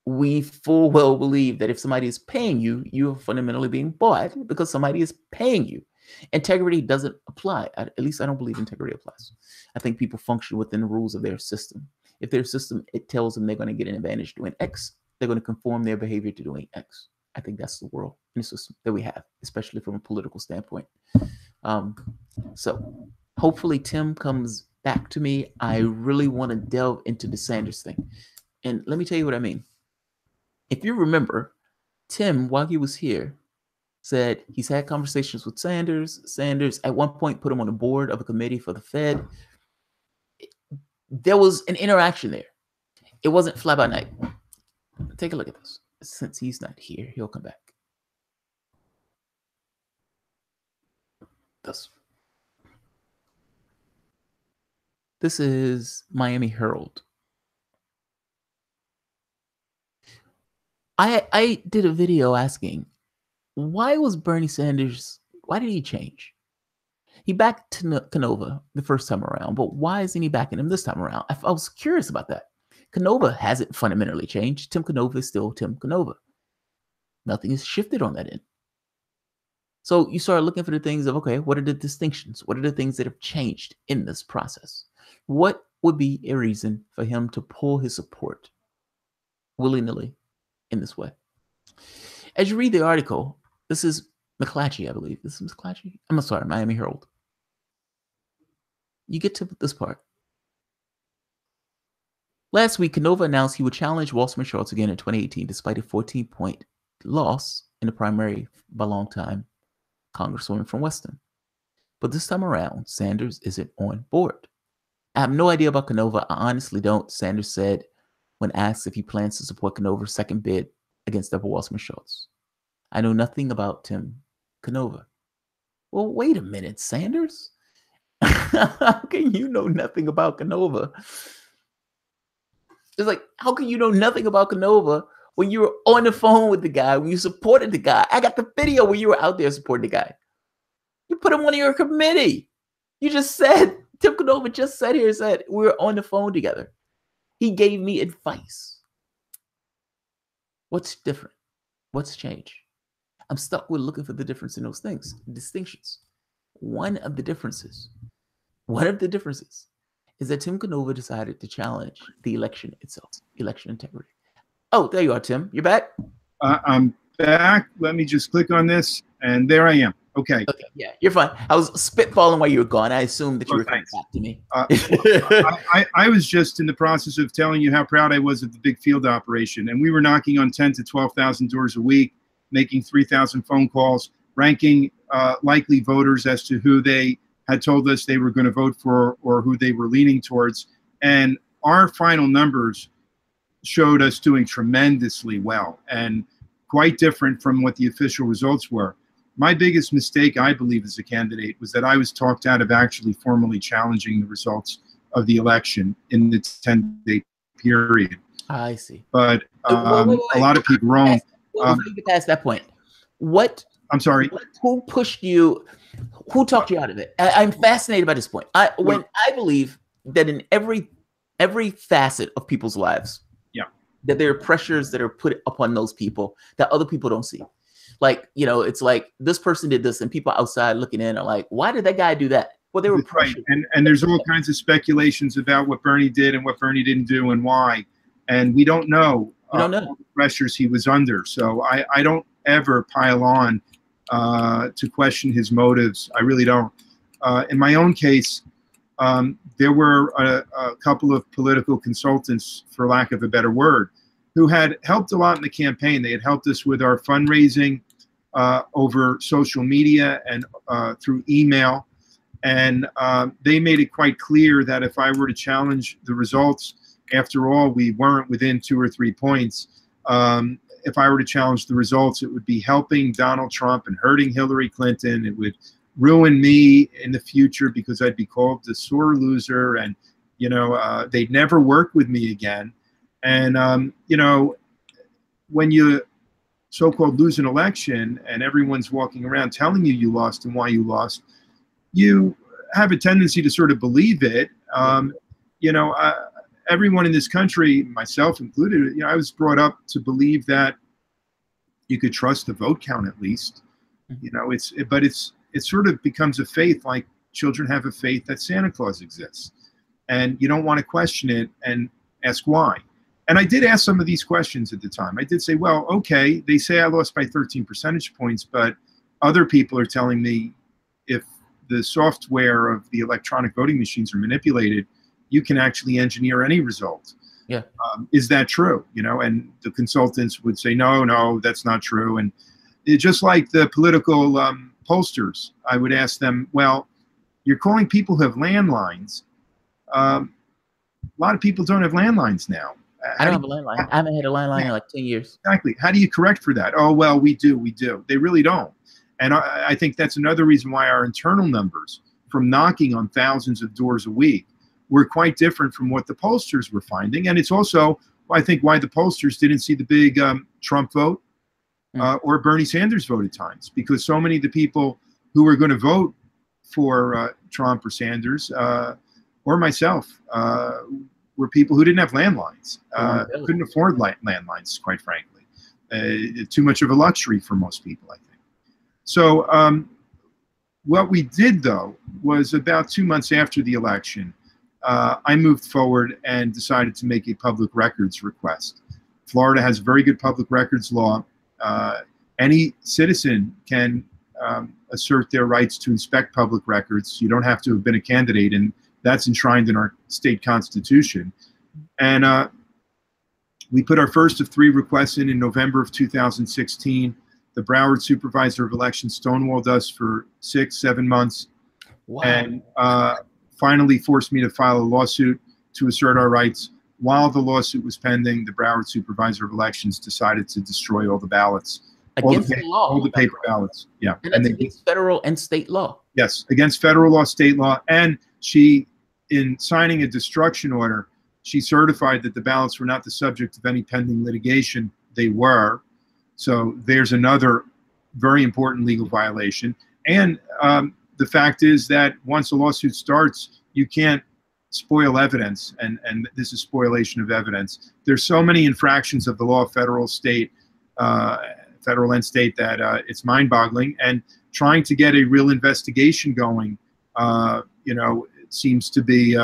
S1: we full well believe that if somebody is paying you, you are fundamentally being bought because somebody is paying you. Integrity doesn't apply. At least I don't believe integrity applies. I think people function within the rules of their system. If their system, it tells them they're going to get an advantage doing X, they're going to conform their behavior to doing X. I think that's the world and the system that we have, especially from a political standpoint. So hopefully Tim comes back to me. I really want to delve into the Sanders thing. And let me tell you what I mean. If you remember, Tim, while he was here, said he's had conversations with Sanders. Sanders at one point put him on the board of a committee for the Fed. There was an interaction there. It wasn't fly by night. Take a look at this. Since he's not here, he'll come back. This is Miami Herald. I did a video asking, why was Bernie Sanders, why did he change? He backed Canova the first time around, but why isn't he backing him this time around? I was curious about that. Canova hasn't fundamentally changed. Tim Canova is still Tim Canova. Nothing has shifted on that end. So you start looking for the things of, okay, what are the distinctions? What are the things that have changed in this process? What would be a reason for him to pull his support willy-nilly in this way? As you read the article, this is McClatchy, I believe. This is McClatchy. I'm sorry, Miami Herald. You get to this part. Last week, Canova announced he would challenge Wasserman Schultz again in 2018, despite a 14-point loss in the primary by longtime Congresswoman from Weston. But this time around, Sanders isn't on board. I have no idea about Canova. I honestly don't, Sanders said when asked if he plans to support Canova's second bid against Deborah Wasserman Schultz. I know nothing about Tim Canova. Well, wait a minute, Sanders? How can you know nothing about Canova? It's like, how can you know nothing about Canova when you were on the phone with the guy, when you supported the guy. I got the video where you were out there supporting the guy. You put him on your committee. You just said, Tim Canova just said here, said we were on the phone together. He gave me advice. What's different? What's changed? I'm stuck with looking for the difference in those things, distinctions. One of the differences is that Tim Canova decided to challenge the election itself, election integrity. Oh, there you are, Tim. You're back?
S2: I'm back. Let me just click on this, and there I am. Okay.
S1: Okay, yeah, you're fine. I was spitballing while you were gone. I assumed that you were coming back to me.
S2: I was just in the process of telling you how proud I was of the big field operation, and we were knocking on 10 to 12,000 doors a week, making 3,000 phone calls, ranking likely voters as to who they had told us they were going to vote for or who they were leaning towards. And our final numbers showed us doing tremendously well and quite different from what the official results were. My biggest mistake, I believe, as a candidate was that I was talked out of actually formally challenging the results of the election in the 10-day period.
S1: I see.
S2: But a lot of people wrong.
S1: Before you get past that point, what?
S2: I'm sorry.
S1: Who pushed you? Who talked you out of it? I'm fascinated by this point. I believe that in every facet of people's lives, that there are pressures that are put upon those people that other people don't see. Like, you know, it's like this person did this and people outside looking in are like, why did that guy do that? Well, they were pressured.
S2: Right. And there's all kinds of speculations about what Bernie did and what Bernie didn't do and why. And we don't know, all the pressures he was under. So I don't ever pile on to question his motives. I really don't. In my own case, there were a couple of political consultants, for lack of a better word, who had helped a lot in the campaign. They had helped us with our fundraising over social media and through email. And they made it quite clear that if I were to challenge the results, after all, we weren't within 2 or 3 points. If I were to challenge the results, it would be helping Donald Trump and hurting Hillary Clinton. It would ruin me in the future because I'd be called the sore loser, and you know they'd never work with me again. And you know, when you so-called lose an election and everyone's walking around telling you you lost and why you lost, you have a tendency to sort of believe it. You know, everyone in this country, myself included, you know, I was brought up to believe that you could trust the vote count at least. You know, it sort of becomes a faith, like children have a faith that Santa Claus exists. And you don't want to question it and ask why. And I did ask some of these questions at the time. I did say, well, okay, they say I lost by 13 percentage points, but other people are telling me if the software of the electronic voting machines are manipulated, you can actually engineer any result.
S1: Yeah.
S2: Is that true? You know, and the consultants would say, no, that's not true. And it, just like the political pollsters, I would ask them, well, you're calling people who have landlines. A lot of people don't have landlines now.
S1: I don't have a landline. I haven't had a landline in like 10 years.
S2: Exactly. How do you correct for that? Oh, well, we do. They really don't. And I think that's another reason why our internal numbers from knocking on thousands of doors a week were quite different from what the pollsters were finding. And it's also, I think, why the pollsters didn't see the big Trump vote or Bernie Sanders vote at times, because so many of the people who were going to vote for Trump or Sanders or myself were people who didn't have landlines, couldn't afford landlines, quite frankly. Too much of a luxury for most people, I think. So what we did, though, was about 2 months after the election, I moved forward and decided to make a public records request. Florida has a very good public records law. Any citizen can assert their rights to inspect public records. You don't have to have been a candidate, and that's enshrined in our state constitution. And we put our first of 3 requests in November of 2016. The Broward Supervisor of Elections stonewalled us for 6-7 months. Wow. And finally forced me to file a lawsuit to assert our rights. While the lawsuit was pending, the Broward Supervisor of Elections decided to destroy all the ballots.
S1: Against the law.
S2: All the paper ballots. Yeah.
S1: And that's against federal and state law.
S2: Yes, against federal law, state law. And she, in signing a destruction order, she certified that the ballots were not the subject of any pending litigation. they were. So there's another very important legal violation. And the fact is that once a lawsuit starts, you can't spoil evidence, and this is spoliation of evidence. There's so many infractions of the law, federal, state, federal and state, that it's mind-boggling. And trying to get a real investigation going, you know, it seems to be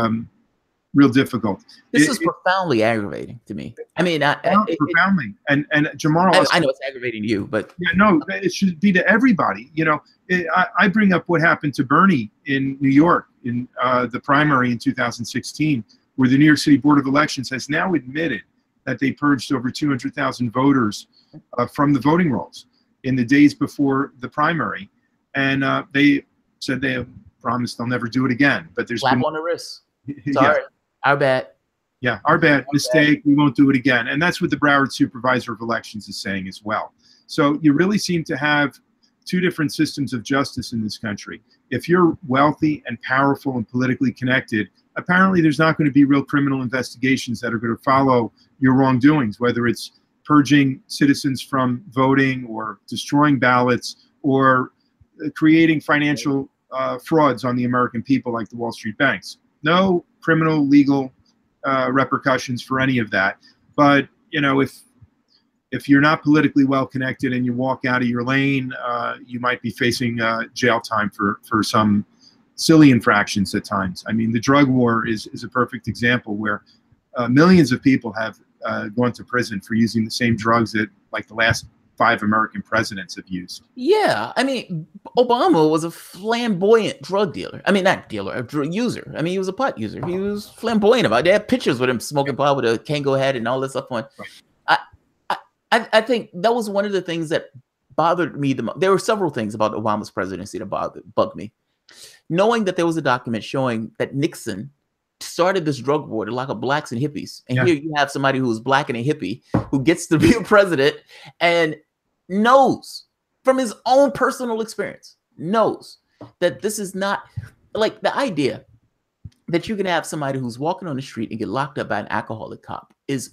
S2: real difficult.
S1: This is profoundly aggravating to me. I mean,
S2: profoundly. And Jamar,
S1: I know it's aggravating to you, but
S2: yeah, no, it should be to everybody. You know, I bring up what happened to Bernie in New York in the primary in 2016, where the New York City Board of Elections has now admitted that they purged over 200,000 voters from the voting rolls in the days before the primary, and they said they have promised they'll never do it again. But there's
S1: slap on the wrist. Sorry. Yeah. Our bad.
S2: Yeah, our bad. Mistake. We won't do it again. And that's what the Broward Supervisor of Elections is saying as well. So you really seem to have two different systems of justice in this country. If you're wealthy and powerful and politically connected, apparently there's not going to be real criminal investigations that are going to follow your wrongdoings, whether it's purging citizens from voting or destroying ballots or creating financial frauds on the American people like the Wall Street banks. No criminal legal repercussions for any of that. But you know, if you're not politically well connected and you walk out of your lane, you might be facing jail time for some silly infractions at times. I mean, the drug war is a perfect example where millions of people have gone to prison for using the same drugs that like the last 5 American presidents have used.
S1: Yeah, I mean, Obama was a flamboyant drug dealer. I mean, not dealer, a drug user. I mean, he was a pot user. He was flamboyant about it. They had pictures with him smoking pot with a Kango hat and all this stuff on. Right. I think that was one of the things that bothered me the most. There were several things about Obama's presidency that bugged me. Knowing that there was a document showing that Nixon started this drug war to lock up blacks and hippies. And here you have somebody who's black and a hippie who gets to be a president and knows from his own personal experience, knows that this is not like the idea that you can have somebody who's walking on the street and get locked up by an alcoholic cop is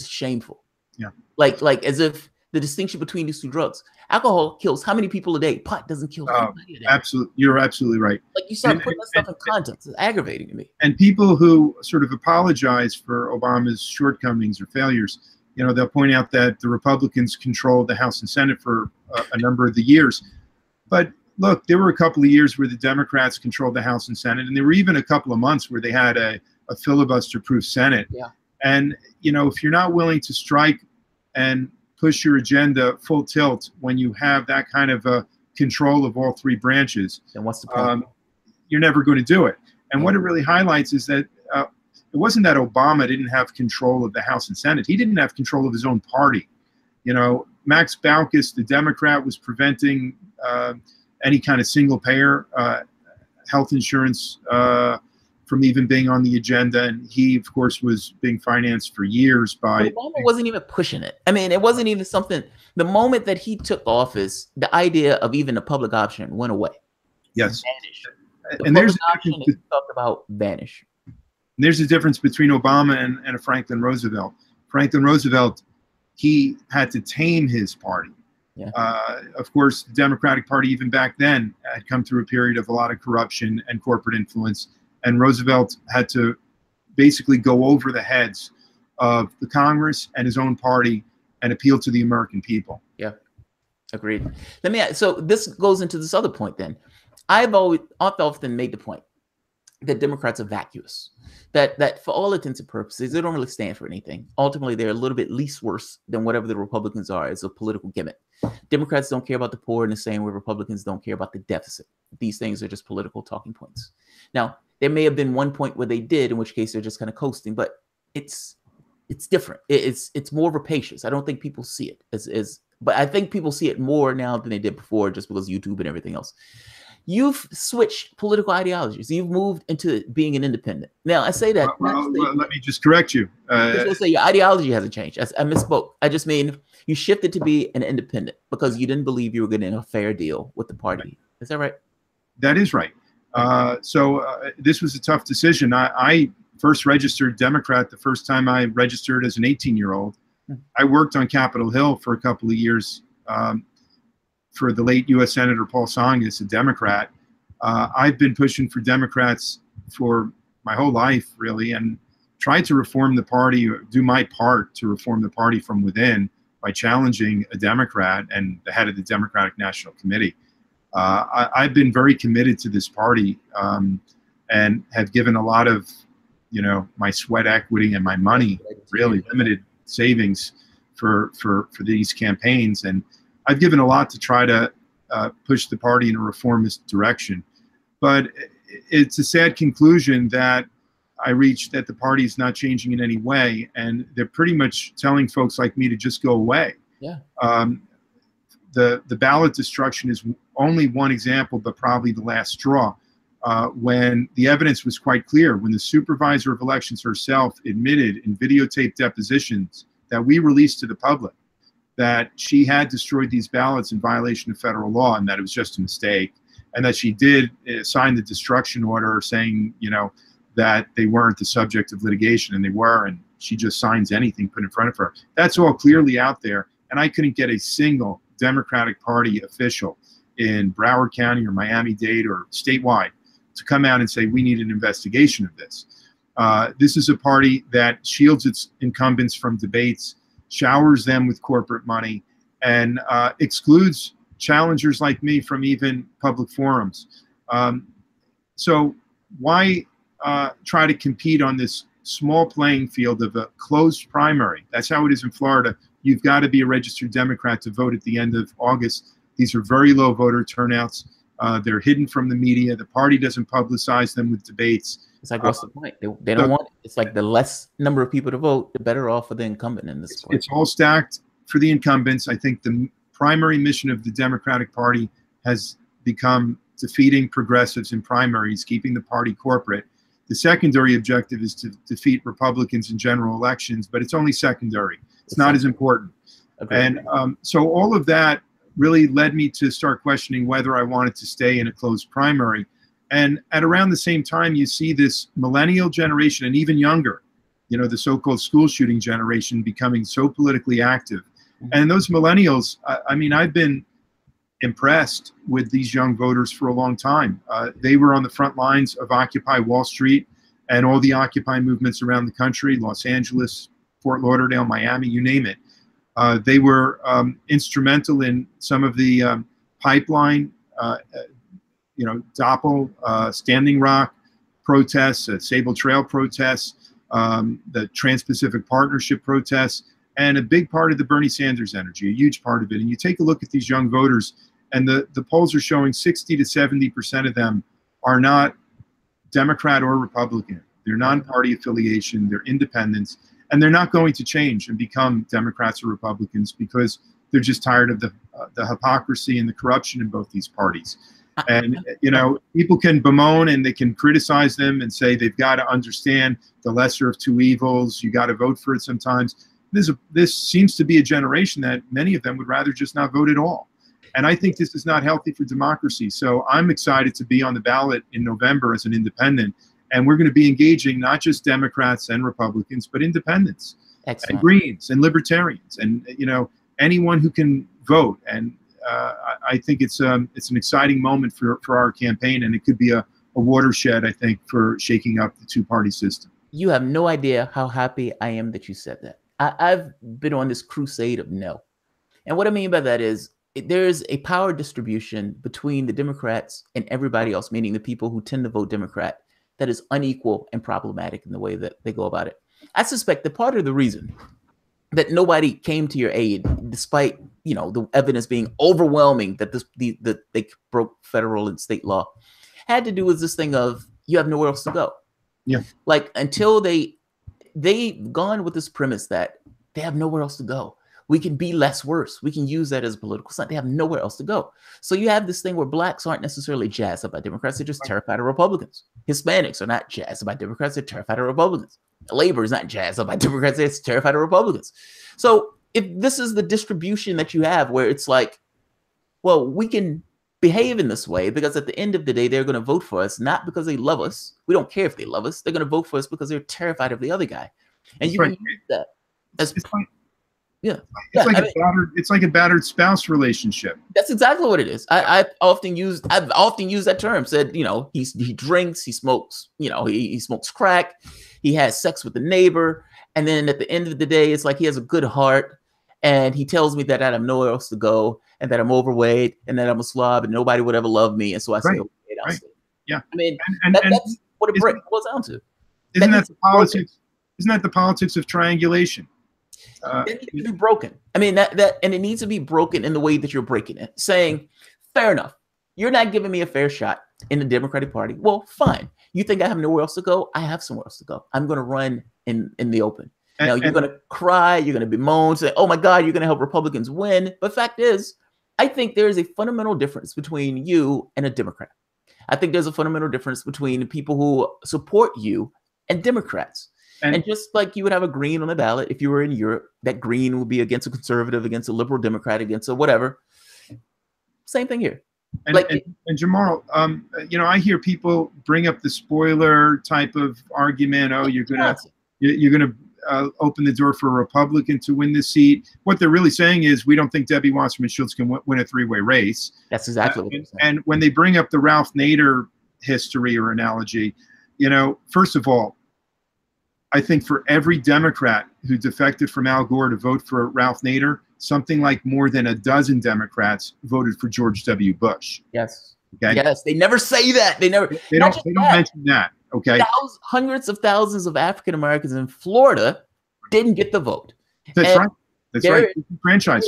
S1: shameful. Yeah. Like as if the distinction between these two drugs. Alcohol kills how many people a day? Pot doesn't kill anybody a day.
S2: Absolutely. You're absolutely right.
S1: Like you start putting that stuff in context. It's aggravating to me.
S2: And people who sort of apologize for Obama's shortcomings or failures, you know, they'll point out that the Republicans controlled the House and Senate for a number of the years. But look, there were a couple of years where the Democrats controlled the House and Senate, and there were even a couple of months where they had a filibuster-proof Senate. Yeah. And, you know, if you're not willing to strike and push your agenda full tilt when you have that kind of control of all 3 branches,
S1: then what's the point?
S2: You're never going to do it. And what it really highlights is that it wasn't that Obama didn't have control of the House and Senate. He didn't have control of his own party. You know, Max Baucus, the Democrat, was preventing any kind of single-payer health insurance from even being on the agenda. And he, of course, was being financed for years by...
S1: Obama wasn't even pushing it. I mean, it wasn't even something... The moment that he took office, the idea of even a public option went away.
S2: Yes.
S1: Vanished.
S2: And there's
S1: the option that he talked about vanish.
S2: There's a difference between Obama and a Franklin Roosevelt. Franklin Roosevelt, he had to tame his party. Yeah. Of course, the Democratic Party, even back then, had come through a period of a lot of corruption and corporate influence. And Roosevelt had to basically go over the heads of the Congress and his own party and appeal to the American people.
S1: Yeah, agreed. So this goes into this other point then. I've often made the point that Democrats are vacuous, that for all intents and purposes, they don't really stand for anything. Ultimately, they're a little bit least worse than whatever the Republicans are as a political gimmick. Democrats don't care about the poor in the same way Republicans don't care about the deficit. These things are just political talking points. Now, there may have been one point where they did, in which case they're just kind of coasting, but it's different. It's more rapacious. I don't think people see it but I think people see it more now than they did before, just because YouTube and everything else. You've switched political ideologies. You've moved into being an independent. Now, I say that.
S2: Well, let me just correct you.
S1: I was going to say your ideology hasn't changed. I misspoke. I just mean you shifted to be an independent because you didn't believe you were getting a fair deal with the party. Right. Is that right?
S2: That is right. So this was a tough decision. I first registered Democrat the first time I registered as an 18-year-old. I worked on Capitol Hill for a couple of years for the late U.S. Senator Paul Tsongas, a Democrat. I've been pushing for Democrats for my whole life, really, and tried to reform the party, do my part to reform the party from within by challenging a Democrat and the head of the Democratic National Committee. I've been very committed to this party and have given a lot of, my sweat equity and my money, really limited savings for these campaigns. And I've given a lot to try to push the party in a reformist direction. But it's a sad conclusion that I reached, that the party is not changing in any way, and they're pretty much telling folks like me to just go away.
S1: Yeah.
S2: The ballot destruction is only one example, but probably the last straw. When the evidence was quite clear, when the supervisor of elections herself admitted in videotaped depositions that we released to the public that she had destroyed these ballots in violation of federal law, and that it was just a mistake, and that she did sign the destruction order saying, that they weren't the subject of litigation, and they were, and she just signs anything put in front of her. That's all clearly out there, and I couldn't get a single Democratic Party official in Broward County or Miami-Dade or statewide to come out and say, we need an investigation of this. This is a party that shields its incumbents from debates, showers them with corporate money, and excludes challengers like me from even public forums. So why try to compete on this small playing field of a closed primary? That's how it is in Florida. You've got to be a registered Democrat to vote at the end of August. These are very low voter turnouts. They're hidden from the media. The party doesn't publicize them with debates.
S1: It's like, what's the point? They don't want it. It's like the less number of people to vote, the better off for the incumbent in this point.
S2: It's all stacked for the incumbents. I think the primary mission of the Democratic Party has become defeating progressives in primaries, keeping the party corporate. The secondary objective is to defeat Republicans in general elections, but it's only secondary. It's not as important. Okay. And so all of that really led me to start questioning whether I wanted to stay in a closed primary. And at around the same time, you see this millennial generation and even younger, the so-called school shooting generation becoming so politically active. And those millennials, I mean, I've been impressed with these young voters for a long time. They were on the front lines of Occupy Wall Street and all the Occupy movements around the country, Los Angeles, Fort Lauderdale, Miami, you name it. They were instrumental in some of the pipeline, Doppel, Standing Rock protests, Sable Trail protests, the Trans-Pacific Partnership protests, and a big part of the Bernie Sanders energy, a huge part of it. And you take a look at these young voters, and the polls are showing 60 to 70% of them are not Democrat or Republican. They're non-party affiliation, they're independents, and they're not going to change and become Democrats or Republicans because they're just tired of the hypocrisy and the corruption in both these parties. And, people can bemoan and they can criticize them and say they've got to understand the lesser of two evils. You got to vote for it sometimes. This seems to be a generation that many of them would rather just not vote at all. And I think this is not healthy for democracy. So I'm excited to be on the ballot in November as an independent. And we're going to be engaging not just Democrats and Republicans, but independents. Excellent. And Greens and Libertarians and, anyone who can vote. And I think it's an exciting moment for our campaign. And it could be a watershed, I think, for shaking up the two-party system.
S1: You have no idea how happy I am that you said that. I've been on this crusade of no. And what I mean by that is there's a power distribution between the Democrats and everybody else, meaning the people who tend to vote Democrat, that is unequal and problematic in the way that they go about it. I suspect that part of the reason that nobody came to your aid, despite the evidence being overwhelming that they broke federal and state law, had to do with this thing of you have nowhere else to go.
S2: Yeah.
S1: Like until they've gone with this premise that they have nowhere else to go. We can be less worse. We can use that as a political sign. They have nowhere else to go. So you have this thing where blacks aren't necessarily jazzed up by Democrats. They're just terrified of Republicans. Hispanics are not jazzed by Democrats. They're terrified of Republicans. Labor is not jazzed up by Democrats. They're terrified of Republicans. So if this is the distribution that you have where it's like, well, we can behave in this way because at the end of the day, they're going to vote for us, not because they love us. We don't care if they love us. They're going to vote for us because they're terrified of the other guy. And you can use that as Yeah.
S2: It's
S1: Yeah.
S2: like it's like a battered spouse relationship.
S1: That's exactly what it is. I've often used that term. Said, he drinks, he smokes, he smokes crack, he has sex with the neighbor, and then at the end of the day, it's like he has a good heart, and he tells me that I have nowhere else to go, and that I'm overweight, and that I'm a slob, and nobody would ever love me, and so I say,
S2: Right.
S1: okay, I'll
S2: Right.
S1: stay.
S2: Yeah.
S1: I mean,
S2: and
S1: that's what it boils down to.
S2: Isn't that the politics? Isn't that the politics of triangulation?
S1: It needs to be broken. I mean, and it needs to be broken in the way that you're breaking it, saying, fair enough, you're not giving me a fair shot in the Democratic Party. Well, fine. You think I have nowhere else to go? I have somewhere else to go. I'm going to run in the open. Now, you're going to cry, you're going to bemoan, say, oh my God, you're going to help Republicans win. But fact is, I think there is a fundamental difference between you and a Democrat. I think there's a fundamental difference between people who support you and Democrats. And just like you would have a green on the ballot, if you were in Europe, that green would be against a conservative, against a liberal Democrat, against a whatever. Same thing here.
S2: And Jamal, I hear people bring up the spoiler type of argument. Oh, you're gonna open the door for a Republican to win this seat. What they're really saying is we don't think Debbie Wasserman Schultz can win a three-way race.
S1: That's exactly what they're saying.
S2: And when they bring up the Ralph Nader history or analogy, first of all, I think for every Democrat who defected from Al Gore to vote for Ralph Nader, something like more than a dozen Democrats voted for George W. Bush.
S1: Yes.
S2: Okay.
S1: Yes. They never say that. They don't
S2: mention that. Okay.
S1: Hundreds of thousands of African Americans in Florida didn't get the vote.
S2: That's right. That's right.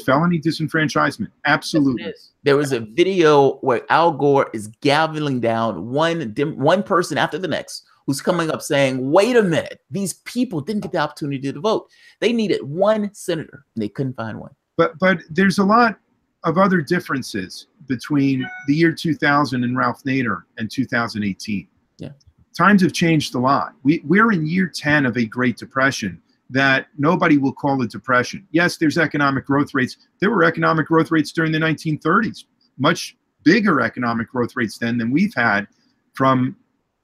S2: Felony disenfranchisement. Absolutely.
S1: There was a video where Al Gore is gaveling down one person after the next, who's coming up saying, wait a minute, these people didn't get the opportunity to vote. They needed one senator, and they couldn't find one.
S2: But there's a lot of other differences between the year 2000 and Ralph Nader and 2018.
S1: Yeah.
S2: Times have changed a lot. We're in year 10 of a Great Depression that nobody will call a depression. Yes, there's economic growth rates. There were economic growth rates during the 1930s, much bigger economic growth rates then than we've had from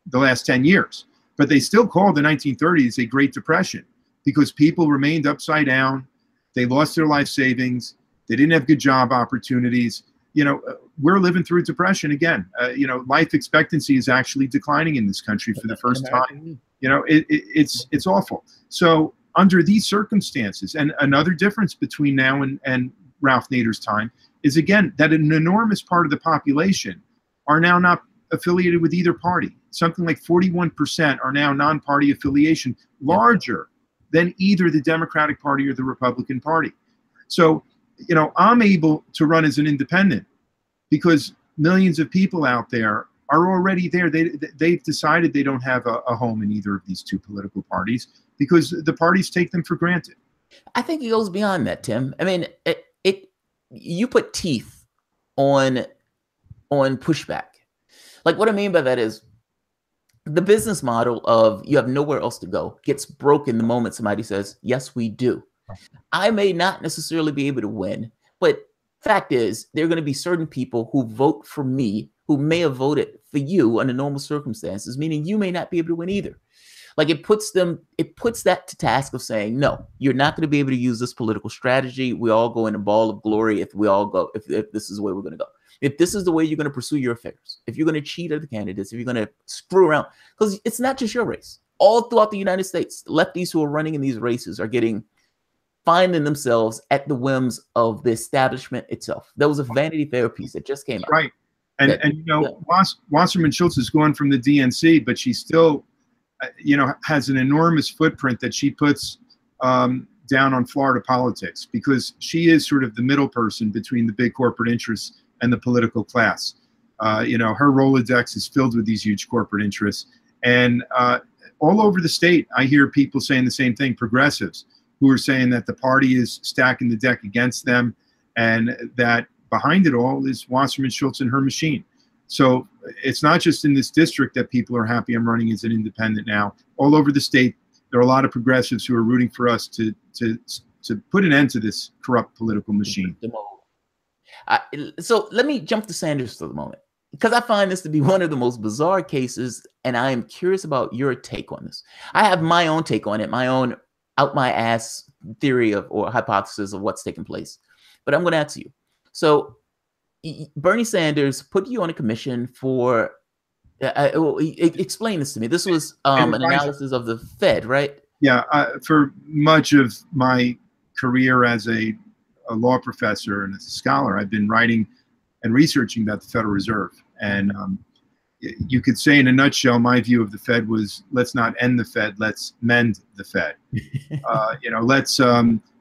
S2: the last 10 years. But they still call the 1930s a Great Depression because people remained upside down. They lost their life savings. They didn't have good job opportunities. We're living through a depression again. Life expectancy is actually declining in this country for the first time. It's awful. So under these circumstances, and another difference between now and Ralph Nader's time is, again, that an enormous part of the population are now not affiliated with either party. Something like 41% are now non-party affiliation, larger than either the Democratic Party or the Republican Party. So, I'm able to run as an independent because millions of people out there are already there. They've decided they don't have a home in either of these two political parties because the parties take them for granted.
S1: I think it goes beyond that, Tim. I mean, you put teeth on pushback. Like, what I mean by that is the business model of you have nowhere else to go gets broken the moment somebody says, yes, we do. I may not necessarily be able to win, but fact is there are going to be certain people who vote for me who may have voted for you under normal circumstances, meaning you may not be able to win either. Like it puts that to task of saying, no, you're not going to be able to use this political strategy. We all go in a ball of glory if this is the way we're going to go. If this is the way you're going to pursue your affairs, if you're going to cheat other candidates, if you're going to screw around, because it's not just your race. All throughout the United States, lefties who are running in these races are finding themselves at the whims of the establishment itself. There was a Vanity Fair piece that just came out.
S2: Right. Wasserman Schultz is gone from the DNC, but she still, has an enormous footprint that she puts down on Florida politics because she is sort of the middle person between the big corporate interests and the political class. Her Rolodex is filled with these huge corporate interests. And all over the state, I hear people saying the same thing, progressives, who are saying that the party is stacking the deck against them and that behind it all is Wasserman Schultz and her machine. So it's not just in this district that people are happy I'm running as an independent now. All over the state, there are a lot of progressives who are rooting for us to put an end to this corrupt political machine.
S1: So let me jump to Sanders for the moment, because I find this to be one of the most bizarre cases, and I am curious about your take on this. I have my own take on it, my own out my ass theory of or hypothesis of what's taking place. But I'm going to ask you. So Bernie Sanders put you on a commission for. Explain this to me. This was an analysis of the Fed, right?
S2: Yeah. For much of my career as a law professor and as a scholar, I've been writing and researching about the Federal Reserve. And you could say in a nutshell, my view of the Fed was, let's not end the Fed, let's mend the Fed. Let's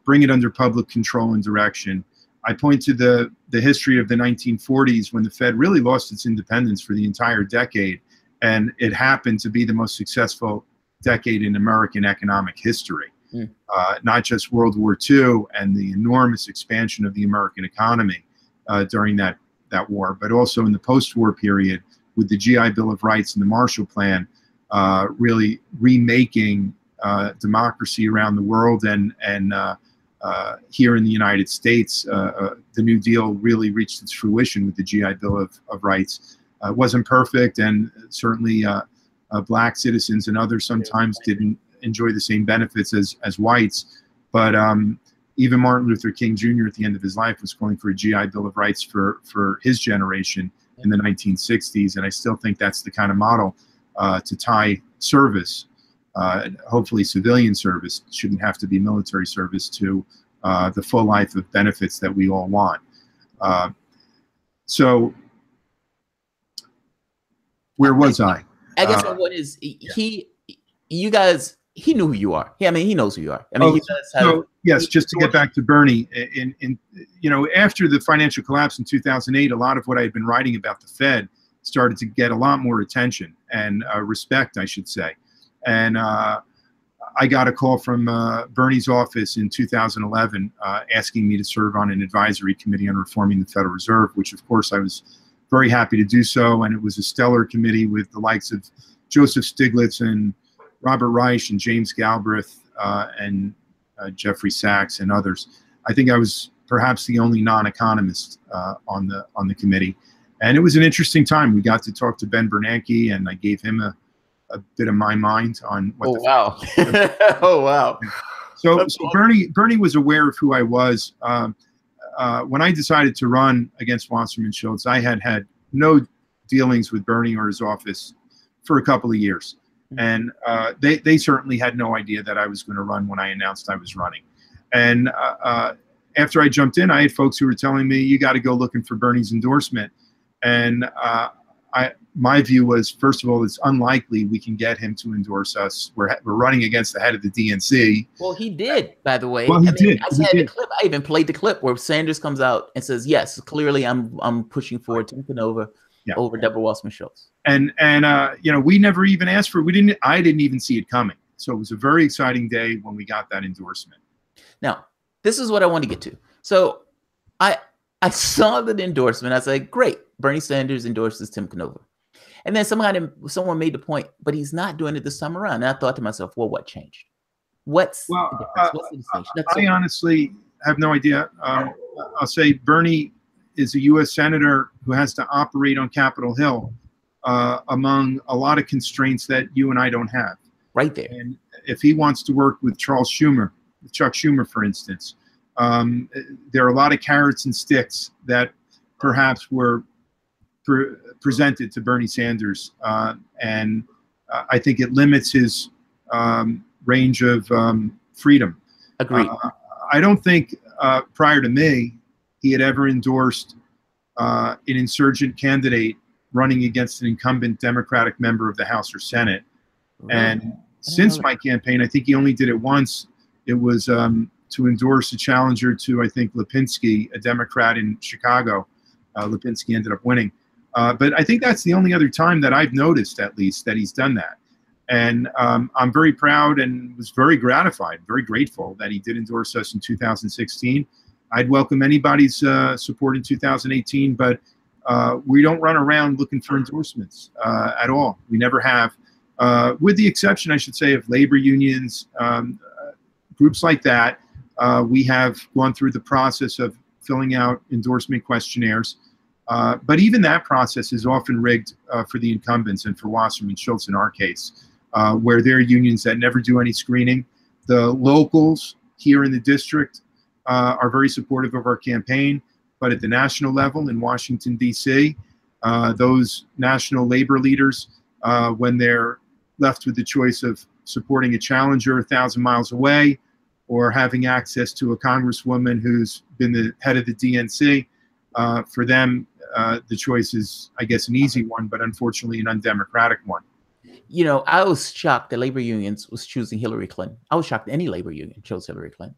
S2: bring it under public control and direction. I point to the history of the 1940s when the Fed really lost its independence for the entire decade. And it happened to be the most successful decade in American economic history. Not just World War II and the enormous expansion of the American economy during that war, but also in the post-war period with the GI Bill of Rights and the Marshall Plan, really remaking democracy around the world. And here in the United States, the New Deal really reached its fruition with the GI Bill of Rights. It wasn't perfect, and certainly black citizens and others sometimes didn't enjoy the same benefits as whites. But even Martin Luther King Jr. at the end of his life was calling for a GI Bill of Rights for his generation in the 1960s. And I still think that's the kind of model to tie service, hopefully civilian service, shouldn't have to be military service, to the full life of benefits that we all want. So where was I?
S1: I guess what is you guys, he knew who you are. Yeah, I mean, he knows who you are. I mean,
S2: yes, just to get back to Bernie, after the financial collapse in 2008, a lot of what I had been writing about the Fed started to get a lot more attention and respect, I should say. And I got a call from Bernie's office in 2011 asking me to serve on an advisory committee on reforming the Federal Reserve, which of course I was very happy to do so. And it was a stellar committee with the likes of Joseph Stiglitz and Robert Reich and James Galbraith and Jeffrey Sachs and others. I think I was perhaps the only non-economist on the committee. And it was an interesting time. We got to talk to Ben Bernanke, and I gave him a bit of my mind on what
S1: Oh, wow.
S2: So Bernie was aware of who I was. When I decided to run against Wasserman Schultz, I had no dealings with Bernie or his office for a couple of years. And they certainly had no idea that I was going to run when I announced I was running. And after I jumped in, I had folks who were telling me, you got to go looking for Bernie's endorsement. And my view was, first of all, it's unlikely we can get him to endorse us. We're running against the head of the DNC.
S1: Well, he did, by the way.
S2: Well, he did.
S1: The clip. I even played the clip where Sanders comes out and says, "Yes, clearly, I'm pushing for Tim Canova over Deborah Wasserman Schultz."
S2: And we never even asked for it. I didn't even see it coming. So it was a very exciting day when we got that endorsement.
S1: Now, this is what I want to get to. So I saw the endorsement. I was like, great, Bernie Sanders endorses Tim Canova. And then someone made the point, but he's not doing it this time around. And I thought to myself, well, what changed? What's the difference? What's the distinction?
S2: I honestly have no idea. I'll say Bernie is a U.S. senator who has to operate on Capitol Hill among a lot of constraints that you and I don't have.
S1: Right there.
S2: And if he wants to work with Chuck Schumer, for instance, there are a lot of carrots and sticks that perhaps were presented to Bernie Sanders, and I think it limits his range of freedom.
S1: Agreed.
S2: I don't think prior to me he had ever endorsed an insurgent candidate running against an incumbent Democratic member of the House or Senate. And since my campaign, I think he only did it once. It was to endorse a challenger to, I think, Lipinski, a Democrat in Chicago. Lipinski ended up winning. But I think that's the only other time that I've noticed, at least, that he's done that. And I'm very proud and was very gratified, very grateful that he did endorse us in 2016. I'd welcome anybody's support in 2018, but we don't run around looking for endorsements at all. We never have, with the exception, I should say, of labor unions, groups like that. We have gone through the process of filling out endorsement questionnaires. But even that process is often rigged for the incumbents and for Wasserman Schultz in our case, where they're unions that never do any screening. The locals here in the district are very supportive of our campaign, but at the national level in Washington, D.C., those national labor leaders, when they're left with the choice of supporting a challenger 1,000 miles away or having access to a congresswoman who's been the head of the DNC, for them, the choice is, I guess, an easy one, but unfortunately an undemocratic one.
S1: You know, I was shocked that labor unions was choosing Hillary Clinton. I was shocked any labor union chose Hillary Clinton.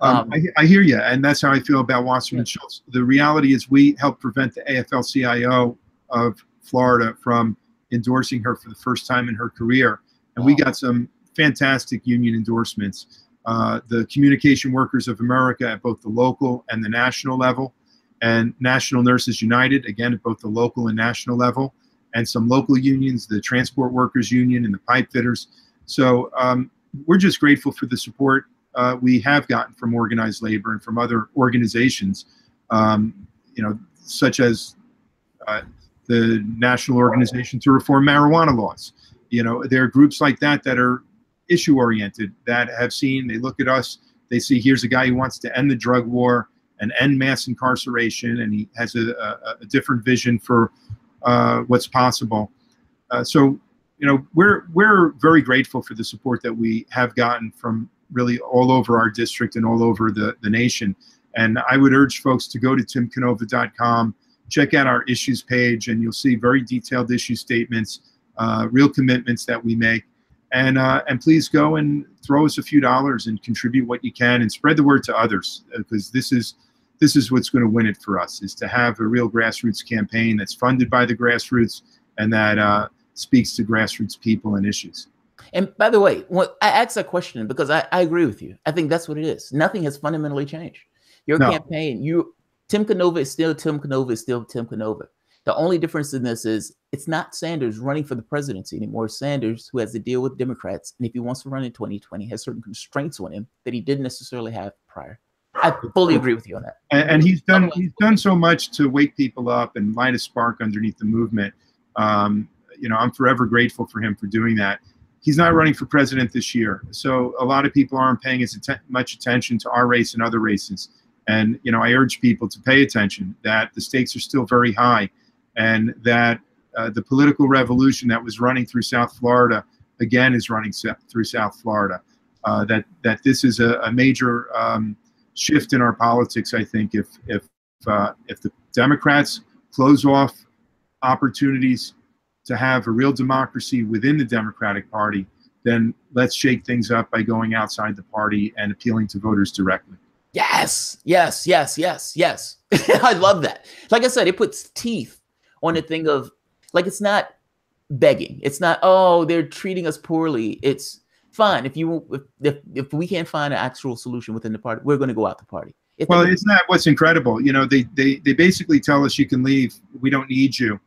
S2: I hear you, and that's how I feel about Wasserman and Schultz. The reality is we helped prevent the AFL-CIO of Florida from endorsing her for the first time in her career, and we got some fantastic union endorsements. The Communication Workers of America at both the local and the national level, and National Nurses United, again, at both the local and national level, and some local unions, the Transport Workers Union and the Pipe Fitters. So we're just grateful for the support we have gotten from organized labor and from other organizations, you know, such as the National Organization to Reform Marijuana Laws. You know, there are groups like that that are issue-oriented, that have seen, they look at us, they see here's a guy who wants to end the drug war and end mass incarceration, and he has a different vision for what's possible. So, you know, we're very grateful for the support that we have gotten from really all over our district and all over the nation. And I would urge folks to go to timcanova.com, check out our issues page, and you'll see very detailed issue statements, real commitments that we make. And please go and throw us a few dollars and contribute what you can and spread the word to others, because this is what's going to win it for us, is to have a real grassroots campaign that's funded by the grassroots and that speaks to grassroots people and issues.
S1: And by the way, I asked that question because I agree with you. I think that's what it is. Nothing has fundamentally changed. Your campaign, Tim Canova is still Tim Canova is still Tim Canova. The only difference in this is it's not Sanders running for the presidency anymore. It's Sanders who has to deal with Democrats. And if he wants to run in 2020, has certain constraints on him that he didn't necessarily have prior. I fully agree with you on that.
S2: And he's done so much to wake people up and light a spark underneath the movement. You know, I'm forever grateful for him for doing that. He's not running for president this year, so a lot of people aren't paying as much attention to our race and other races. And you know, I urge people to pay attention, that the stakes are still very high, and that the political revolution that was running through South Florida again is running through South Florida. That this is a major shift in our politics. I think if the Democrats close off opportunities to have a real democracy within the Democratic Party, then let's shake things up by going outside the party and appealing to voters directly.
S1: Yes, yes, yes, yes, yes. I love that. Like I said, it puts teeth on the thing of, like, it's not begging. It's not, oh, they're treating us poorly. It's fine. If we can't find an actual solution within the party, we're going to go out the party.
S2: Well, isn't that what's incredible? You know, they basically tell us you can leave. We don't need you.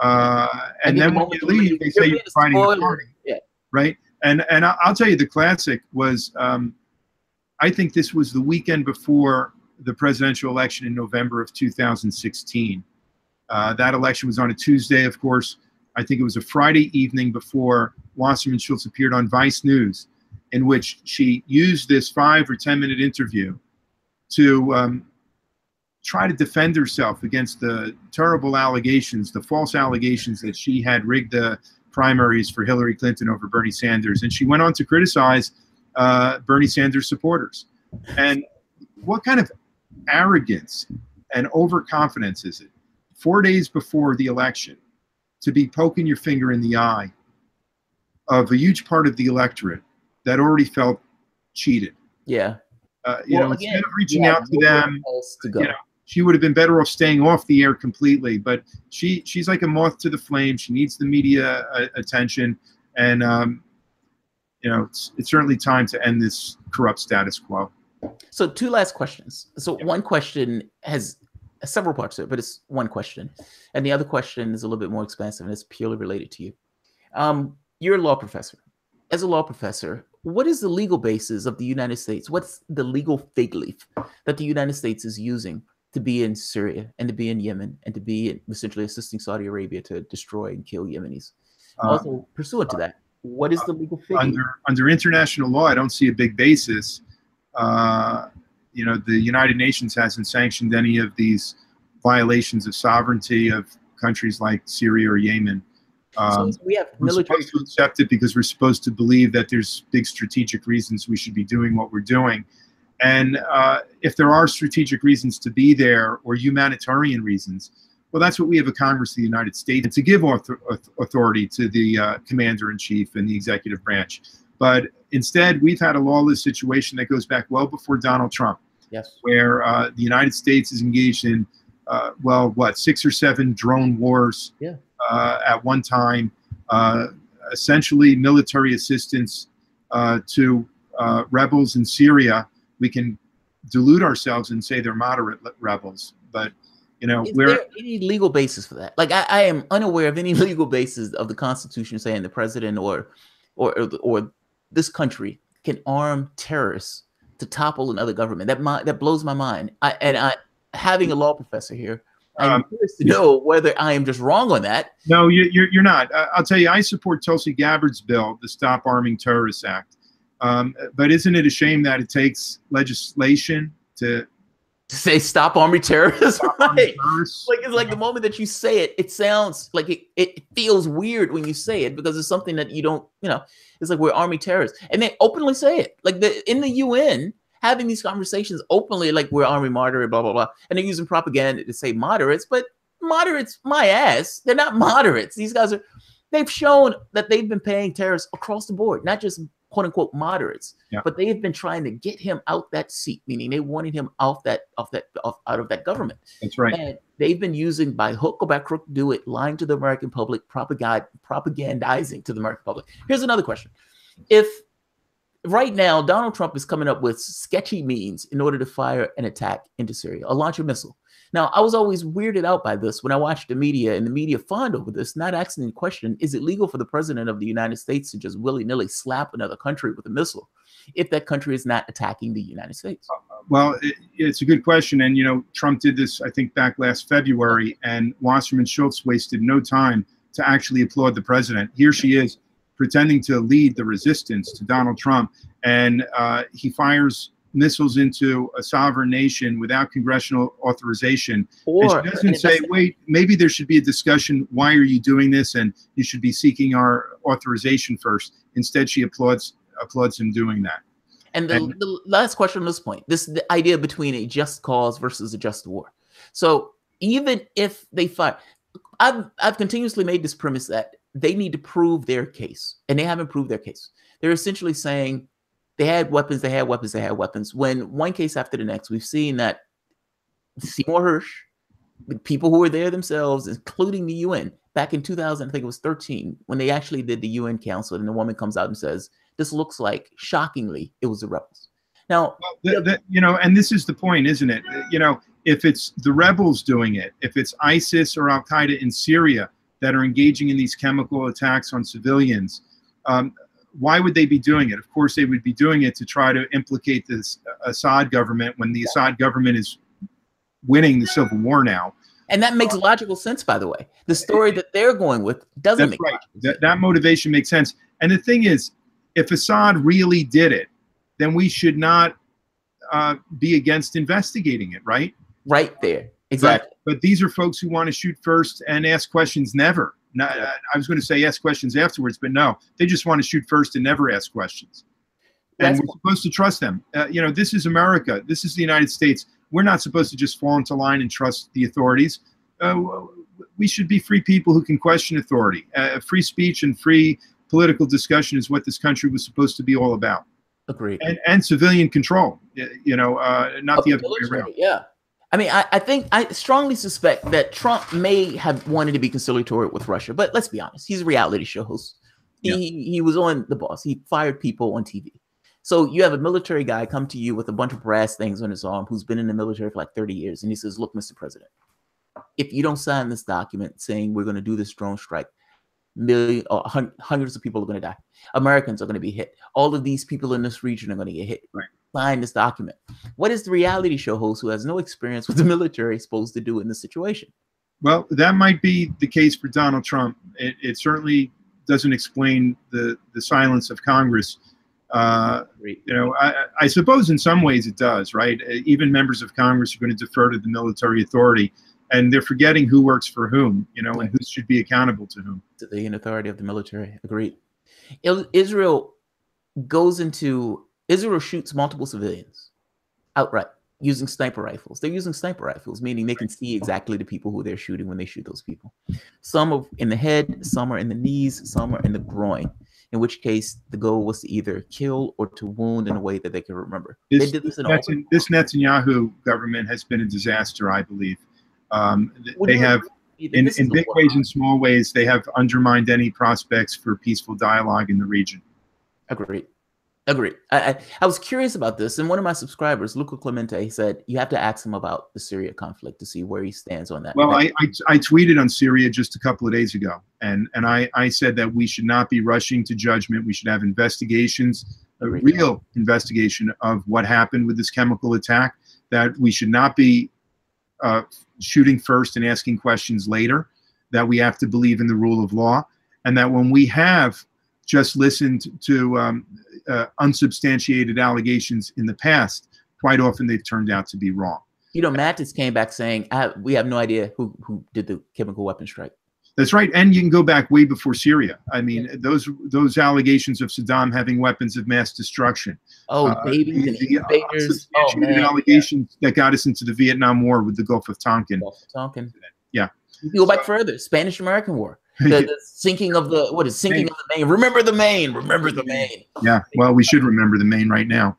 S2: And then when you leave, they say you're fighting the party, right? And I'll tell you, the classic was, I think this was the weekend before the presidential election in November of 2016. That election was on a Tuesday, of course. I think it was a Friday evening before Wasserman Schultz appeared on Vice News, in which she used this 5 or 10 minute interview to try to defend herself against the terrible allegations, the false allegations that she had rigged the primaries for Hillary Clinton over Bernie Sanders. And she went on to criticize Bernie Sanders supporters. And what kind of arrogance and overconfidence is it, 4 days before the election, to be poking your finger in the eye of a huge part of the electorate that already felt cheated?
S1: Yeah.
S2: You know, instead of reaching out to them, you know, she would have been better off staying off the air completely. But she's like a moth to the flame. She needs the media attention, and you know, it's certainly time to end this corrupt status quo.
S1: So 2 last questions. So one question has several parts to it, but it's one question, and the other question is a little bit more expansive, and it's purely related to you. You're a law professor. As a law professor, what is the legal basis of the United States? What's the legal fig leaf that the United States is using to be in Syria and to be in Yemen and to be essentially assisting Saudi Arabia to destroy and kill Yemenis? Also, pursuant to that, what is the legal fig leaf?
S2: Under international law, I don't see a big basis. you know, the United Nations hasn't sanctioned any of these violations of sovereignty of countries like Syria or Yemen.
S1: So we have
S2: We're
S1: military.
S2: supposed to accept it because we're supposed to believe that there's big strategic reasons we should be doing what we're doing. And if there are strategic reasons to be there or humanitarian reasons, well, that's what we have a Congress of the United States to give authority to the commander-in-chief and the executive branch. But instead, we've had a lawless situation that goes back well before Donald Trump,
S1: Yes,
S2: where the United States is engaged in, well, what, 6 or 7 drone wars
S1: yeah,
S2: at one time, essentially military assistance to rebels in Syria. We can delude ourselves and say they're moderate rebels, but you know,
S1: is there any legal basis for that? Like, I am unaware of any legal basis of the Constitution saying the president or this country can arm terrorists to topple another government. That blows my mind. Having a law professor here, I'm curious to know whether I am just wrong on that.
S2: No, you're not. I'll tell you, I support Tulsi Gabbard's bill, the Stop Arming Terrorists Act. But isn't it a shame that it takes legislation to
S1: say stop arming terrorists? Right.
S2: terrorists?
S1: Like, it's like the moment that you say it, it sounds like it feels weird when you say it because it's something that you don't, you know, it's like we're arming terrorists. And they openly say it. Like in the UN, having these conversations openly, like we're arming moderate, blah, blah, blah. And they're using propaganda to say moderates, but moderates, my ass, they're not moderates. These guys they've shown that they've been paying terrorists across the board, not just quote unquote moderates, but they have been trying to get him out that seat, meaning they wanted him out of that government.
S2: That's right.
S1: And they've been using by hook or by crook to do it, lying to the American public, propagandizing to the American public. Here's another question. If right now Donald Trump is coming up with sketchy means in order to fire an attack into Syria, a launch a missile. Now, I was always weirded out by this when I watched the media, and the media fawned over this, not asking the question, is it legal for the president of the United States to just willy-nilly slap another country with a missile if that country is not attacking the United States?
S2: Well, it's a good question. And, you know, Trump did this, I think, back last February, and Wasserman Schultz wasted no time to actually applaud the president. Here she is pretending to lead the resistance to Donald Trump, and he fires missiles into a sovereign nation without congressional authorization. And she doesn't say, wait, maybe there should be a discussion. Why are you doing this? And you should be seeking our authorization first. Instead, she applauds him doing that.
S1: And the last question on this point, the idea between a just cause versus a just war. So even if they fire, I've continuously made this premise that they need to prove their case, and they haven't proved their case. They're essentially saying, they had weapons, they had weapons, they had weapons. When one case after the next, we've seen that Seymour Hersh, the people who were there themselves, including the UN, back in 2000, I think it was 13, when they actually did the UN Council, and the woman comes out and says, this looks like, shockingly, it was the rebels. Now,
S2: you know, and this is the point, isn't it? You know, if it's the rebels doing it, if it's ISIS or Al-Qaeda in Syria that are engaging in these chemical attacks on civilians, why would they be doing it? Of course, they would be doing it to try to implicate this Assad government when the Assad government is winning the civil war now.
S1: And that makes logical sense, by the way. The story that they're going with doesn't make sense.
S2: That motivation makes sense. And the thing is, if Assad really did it, then we should not be against investigating it, right?
S1: Right there. Exactly.
S2: But these are folks who want to shoot first and ask questions never. I was going to say ask questions afterwards, but no, they just want to shoot first and never ask questions. And we're supposed to trust them. You know, this is America. This is the United States. We're not supposed to just fall into line and trust the authorities. We should be free people who can question authority. Free speech and free political discussion is what this country was supposed to be all about.
S1: Agreed.
S2: And civilian control, you know, not the other way around.
S1: Yeah. I mean, I strongly suspect that Trump may have wanted to be conciliatory with Russia, but let's be honest, he's a reality show host. He was on The Boss. He fired people on TV. So you have a military guy come to you with a bunch of brass things on his arm who's been in the military for like 30 years. And he says, look, Mr. President, if you don't sign this document saying we're going to do this drone strike, hundreds of people are going to die. Americans are going to be hit. All of these people in this region are going to get hit.
S2: Right.
S1: Sign this document. What is the reality show host who has no experience with the military supposed to do in this situation?
S2: Well, that might be the case for Donald Trump. It certainly doesn't explain the silence of Congress. You know, I suppose in some ways it does, right? Even members of Congress are going to defer to the military authority, and they're forgetting who works for whom, you know, and who should be accountable to whom.
S1: To the authority of the military. Agreed. Israel shoots multiple civilians outright using sniper rifles. They're using sniper rifles, meaning they can see exactly the people who they're shooting when they shoot those people. Some are in the head, some are in the knees, some are in the groin, in which case the goal was to either kill or to wound in a way that they can remember.
S2: This Netanyahu government has been a disaster, I believe. They have, in big ways and small ways, they have undermined any prospects for peaceful dialogue in the region.
S1: Agreed. Agreed. I was curious about this, and one of my subscribers, Luca Clemente, said you have to ask him about the Syria conflict to see where he stands on that.
S2: Well, I tweeted on Syria just a couple of days ago, and I said that we should not be rushing to judgment. We should have investigations, a real investigation of what happened with this chemical attack, that we should not be shooting first and asking questions later, that we have to believe in the rule of law, and that when we have just listened to unsubstantiated allegations in the past, quite often they've turned out to be wrong.
S1: You know, Mattis came back saying, we have no idea who did the chemical weapon strike.
S2: That's right. And you can go back way before Syria. I mean, those allegations of Saddam having weapons of mass destruction.
S1: Oh, babies and invaders. Oh, man.
S2: Allegations that got us into the Vietnam War with the Gulf of Tonkin. Yeah.
S1: You can go back further. Spanish-American War. The sinking of the, of the Maine? Remember the Maine. Remember the Maine.
S2: Yeah. Well, we should remember the Maine right now.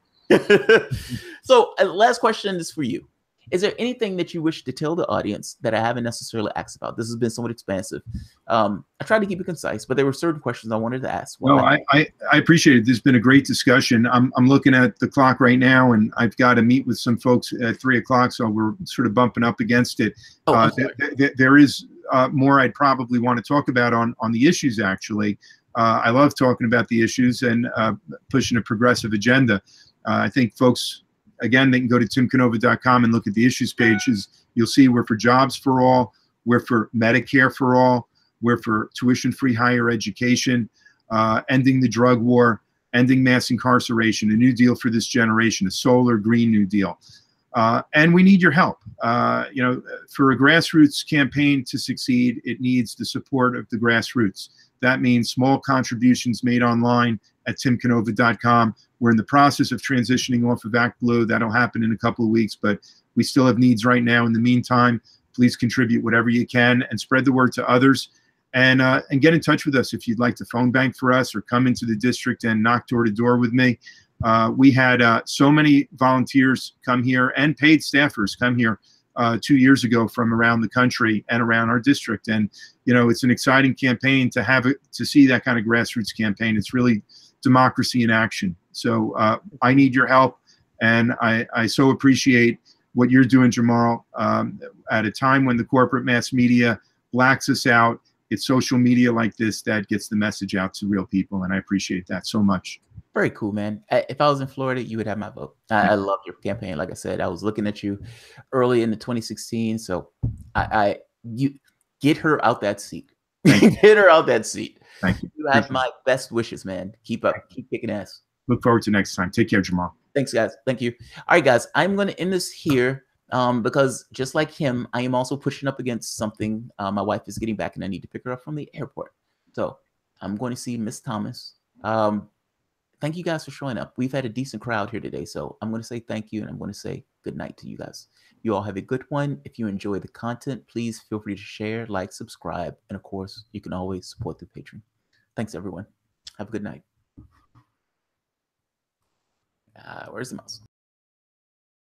S1: So last question is for you. Is there anything that you wish to tell the audience that I haven't necessarily asked about? This has been somewhat expansive. I tried to keep it concise, but there were certain questions I wanted to ask.
S2: No, I appreciate it. There's been a great discussion. I'm looking at the clock right now, and I've got to meet with some folks at 3 o'clock, so we're sort of bumping up against it. There is more I'd probably want to talk about on the issues, actually. I love talking about the issues and pushing a progressive agenda. I think folks, again, they can go to timcanova.com and look at the issues pages. You'll see we're for jobs for all, we're for Medicare for all, we're for tuition-free higher education, ending the drug war, ending mass incarceration, a new deal for this generation, a solar green new deal. And we need your help. You know, for a grassroots campaign to succeed, it needs the support of the grassroots. That means small contributions made online at timcanova.com. We're in the process of transitioning off of ActBlue. That'll happen in a couple of weeks, but we still have needs right now. In the meantime, please contribute whatever you can and spread the word to others. And get in touch with us if you'd like to phone bank for us or come into the district and knock door to door with me. We had so many volunteers come here and paid staffers come here 2 years ago from around the country and around our district. And, you know, it's an exciting campaign to have it, to see that kind of grassroots campaign. It's really democracy in action. So I need your help. And I so appreciate what you're doing, Jamal, at a time when the corporate mass media blacks us out. It's social media like this that gets the message out to real people. And I appreciate that so much.
S1: Very cool, man. If I was in Florida, you would have my vote. I love your campaign. Like I said, I was looking at you early in the 2016. So you get her out that seat. Get her out that seat.
S2: Thank you.
S1: You have my best wishes, man. Keep up. Keep kicking ass.
S2: Look forward to next time. Take care, Jamal.
S1: Thanks, guys. Thank you. All right, guys. I'm going to end this here because just like him, I am also pushing up against something. My wife is getting back and I need to pick her up from the airport. So I'm going to see Miss Thomas. Thank you guys for showing up. We've had a decent crowd here today. So I'm going to say thank you and I'm going to say good night to you guys. You all have a good one. If you enjoy the content, please feel free to share, like, subscribe. And of course, you can always support through Patreon. Thanks, everyone. Have a good night. Where's the mouse?